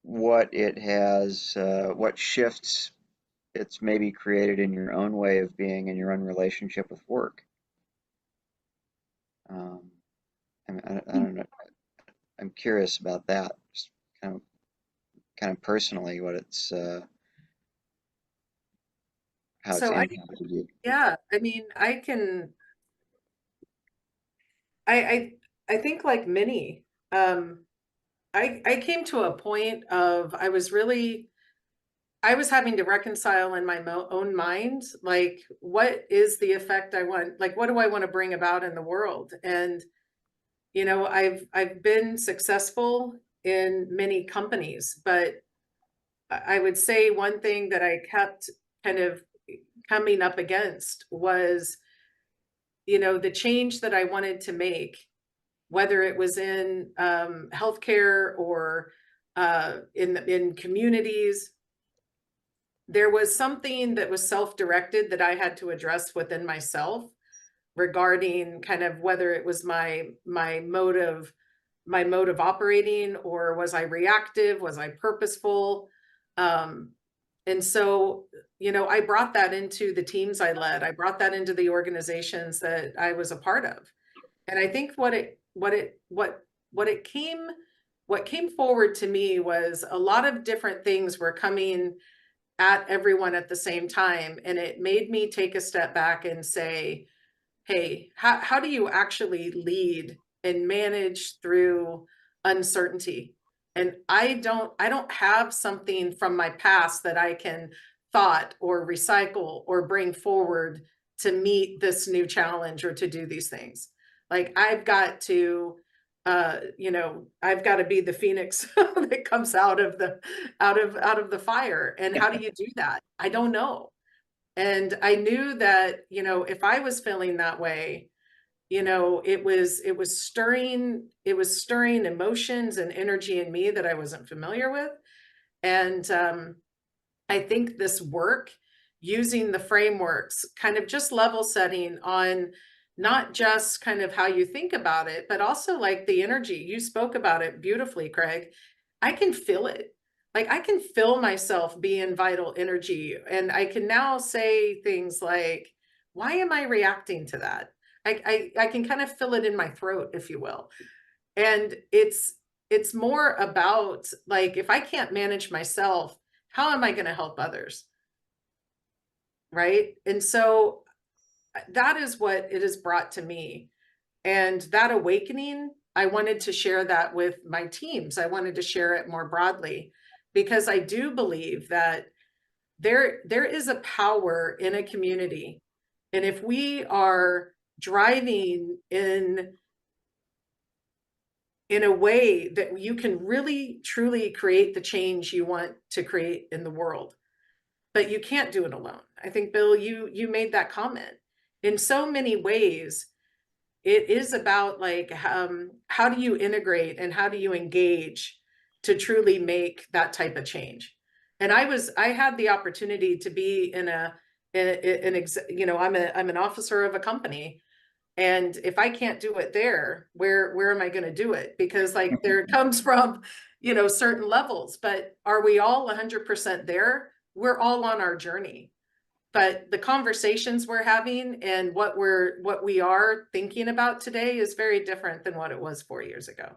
[SPEAKER 7] what it has, what shifts it's maybe created in your own way of being and your own relationship with work. I don't know. I'm curious about that. Just kind of personally, what it's how it's
[SPEAKER 2] So
[SPEAKER 7] impacted you.
[SPEAKER 2] yeah, I mean, I think like many, I came to a point of I was having to reconcile in my own mind, like, what is the effect I want? Like, what do I want to bring about in the world? And, you know, I've been successful in many companies, but I would say one thing that I kept kind of coming up against was, you know, the change that I wanted to make, whether it was in healthcare or in communities. There was something that was self-directed that I had to address within myself regarding kind of whether it was my mode of operating, or was I reactive, was I purposeful? And so, you know, I brought that into the teams I led. I brought that into the organizations that I was a part of. And I think what what came forward to me was a lot of different things were coming at everyone at the same time. And it made me take a step back and say, hey, how do you actually lead and manage through uncertainty? And I don't have something from my past that I can thought or recycle or bring forward to meet this new challenge or to do these things. Like I've got to I've got to be the phoenix that comes out of the fire. And how do you do that? I don't know. And I knew that, if I was feeling that way, it was stirring emotions and energy in me that I wasn't familiar with. And I think this work using the frameworks, kind of just level setting on not just kind of how you think about it, but also like the energy. You spoke about it beautifully, Craig. I can feel it. Like I can feel myself being vital energy. And I can now say things like, why am I reacting to that? I can kind of feel it in my throat, if you will. And it's more about like, if I can't manage myself, how am I going to help others? Right. And so that is what it has brought to me. And that awakening, I wanted to share that with my teams. I wanted to share it more broadly because I do believe that there is a power in a community. And if we are driving in a way that you can really, truly create the change you want to create in the world, but you can't do it alone. I think, Bill, you made that comment. In so many ways, it is about like, how do you integrate and how do you engage to truly make that type of change? And I had the opportunity to be I'm an officer of a company. And if I can't do it there, where am I going to do it? Because like there comes from, certain levels, but are we all 100% there? We're all on our journey. But the conversations we're having and what we are thinking about today is very different than what it was 4 years ago.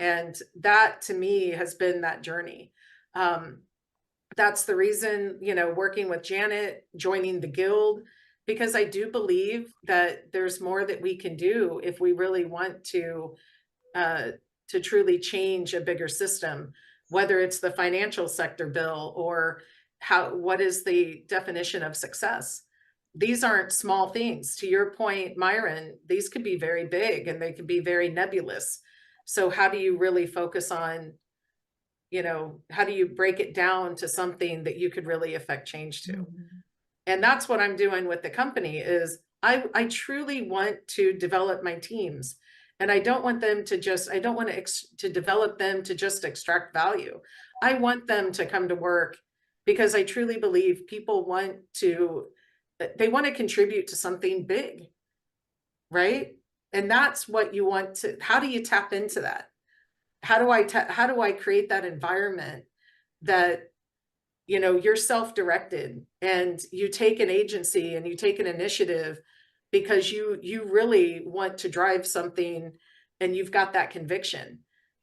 [SPEAKER 2] And that to me has been that journey. That's the reason, working with Janet, joining the guild, because I do believe that there's more that we can do if we really want to truly change a bigger system, whether it's the financial sector, Bill, or what is the definition of success? These aren't small things. To your point, Myron, these could be very big and they could be very nebulous. So how do you really focus on, how do you break it down to something that you could really affect change to? Mm-hmm. And that's what I'm doing with the company is I truly want to develop my teams. And I don't want them to to develop them to just extract value. I want them to come to work because I truly believe people want to contribute to something big, right? And that's what you want to, how do you tap into that? How do I create that environment that, you're self-directed and you take an agency and you take an initiative because you really want to drive something and you've got that conviction.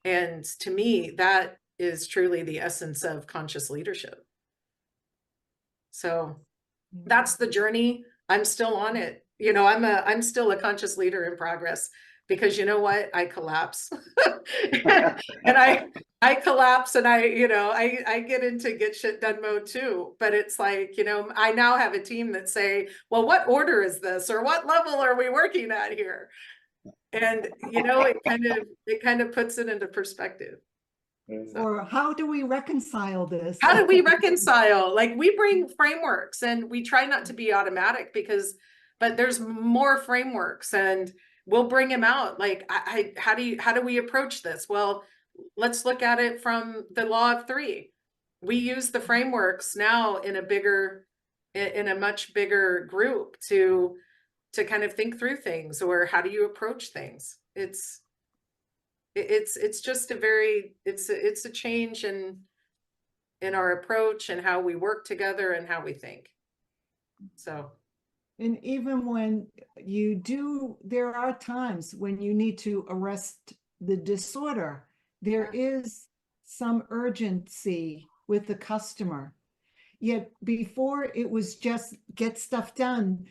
[SPEAKER 2] And to me, that is truly the essence of conscious leadership. So that's the journey. I'm still on it. I'm still a conscious leader in progress because you know what? I collapse and I collapse and I get into get shit done mode too. But it's like, I now have a team that say, well, what order is this? Or what level are we working at here? And, it kind of puts it into perspective.
[SPEAKER 1] Or how do we reconcile this?
[SPEAKER 2] How do we reconcile? Like we bring frameworks and we try not to be automatic but there's more frameworks and we'll bring them out. Like, how do we approach this? Well, let's look at it from the law of three. We use the frameworks now in a much bigger group to kind of think through things, or how do you approach things? It's just it's a change in our approach and how we work together and how we think. So.
[SPEAKER 1] And even when there are times when you need to arrest the disorder. There is some urgency with the customer. Yet before it was just get stuff done,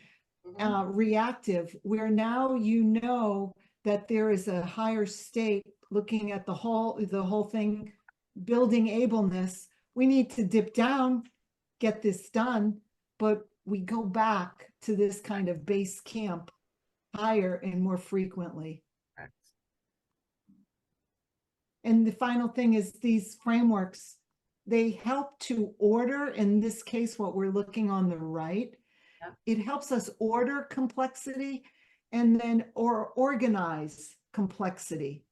[SPEAKER 1] reactive, where now you know that there is a higher state looking at the whole thing, building ableness. We need to dip down, get this done, but we go back to this kind of base camp higher and more frequently. And the final thing is these frameworks, they help to order, in this case, what we're looking on the right, it helps us order complexity and then organize complexity.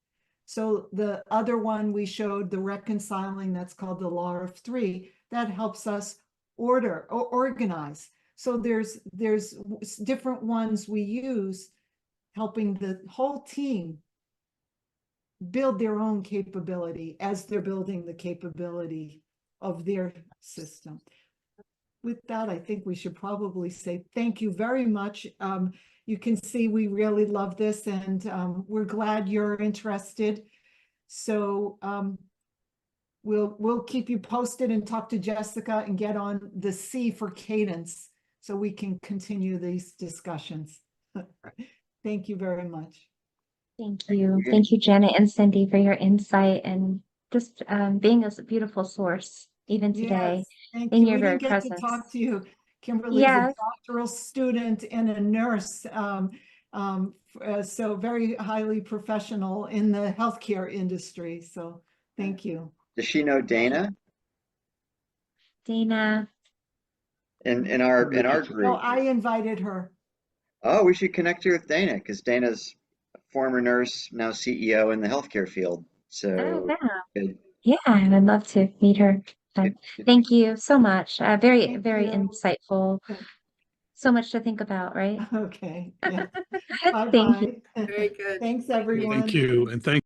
[SPEAKER 1] So the other one we showed, the reconciling, that's called the law of three, that helps us order or organize. So there's different ones we use, helping the whole team build their own capability as they're building the capability of their system. With that, I think we should probably say thank you very much. You can see we really love this, and we're glad you're interested. So we'll keep you posted and talk to Jessica and get on the C for cadence so we can continue these discussions. Thank you very much.
[SPEAKER 10] Thank you. Thank you, Janet and Cindy, for your insight and just being a beautiful source even today.
[SPEAKER 1] Yes, thank
[SPEAKER 10] in
[SPEAKER 1] you.
[SPEAKER 10] your
[SPEAKER 1] We
[SPEAKER 10] very
[SPEAKER 1] didn't get to
[SPEAKER 10] presence.
[SPEAKER 1] talk to you. Kimberly's
[SPEAKER 10] Yes.
[SPEAKER 1] a doctoral student and a nurse, so very highly professional in the healthcare industry. So thank you.
[SPEAKER 7] Does she know Dana
[SPEAKER 10] Dana.
[SPEAKER 7] in our
[SPEAKER 1] No,
[SPEAKER 7] group?
[SPEAKER 1] I invited her.
[SPEAKER 7] Oh, we should connect you with Dana because Dana's a former nurse, now CEO in the healthcare field. So
[SPEAKER 10] Oh, wow.
[SPEAKER 7] good.
[SPEAKER 10] Yeah, I would love to meet her.
[SPEAKER 7] Good.
[SPEAKER 10] Thank you so much. Very,
[SPEAKER 1] Thank
[SPEAKER 10] very
[SPEAKER 1] you.
[SPEAKER 10] insightful. So much to think about, right?
[SPEAKER 1] Okay, yeah.
[SPEAKER 10] Thank you.
[SPEAKER 1] Bye-bye.
[SPEAKER 2] Very good.
[SPEAKER 1] Thanks, everyone.
[SPEAKER 9] Thank you. And thank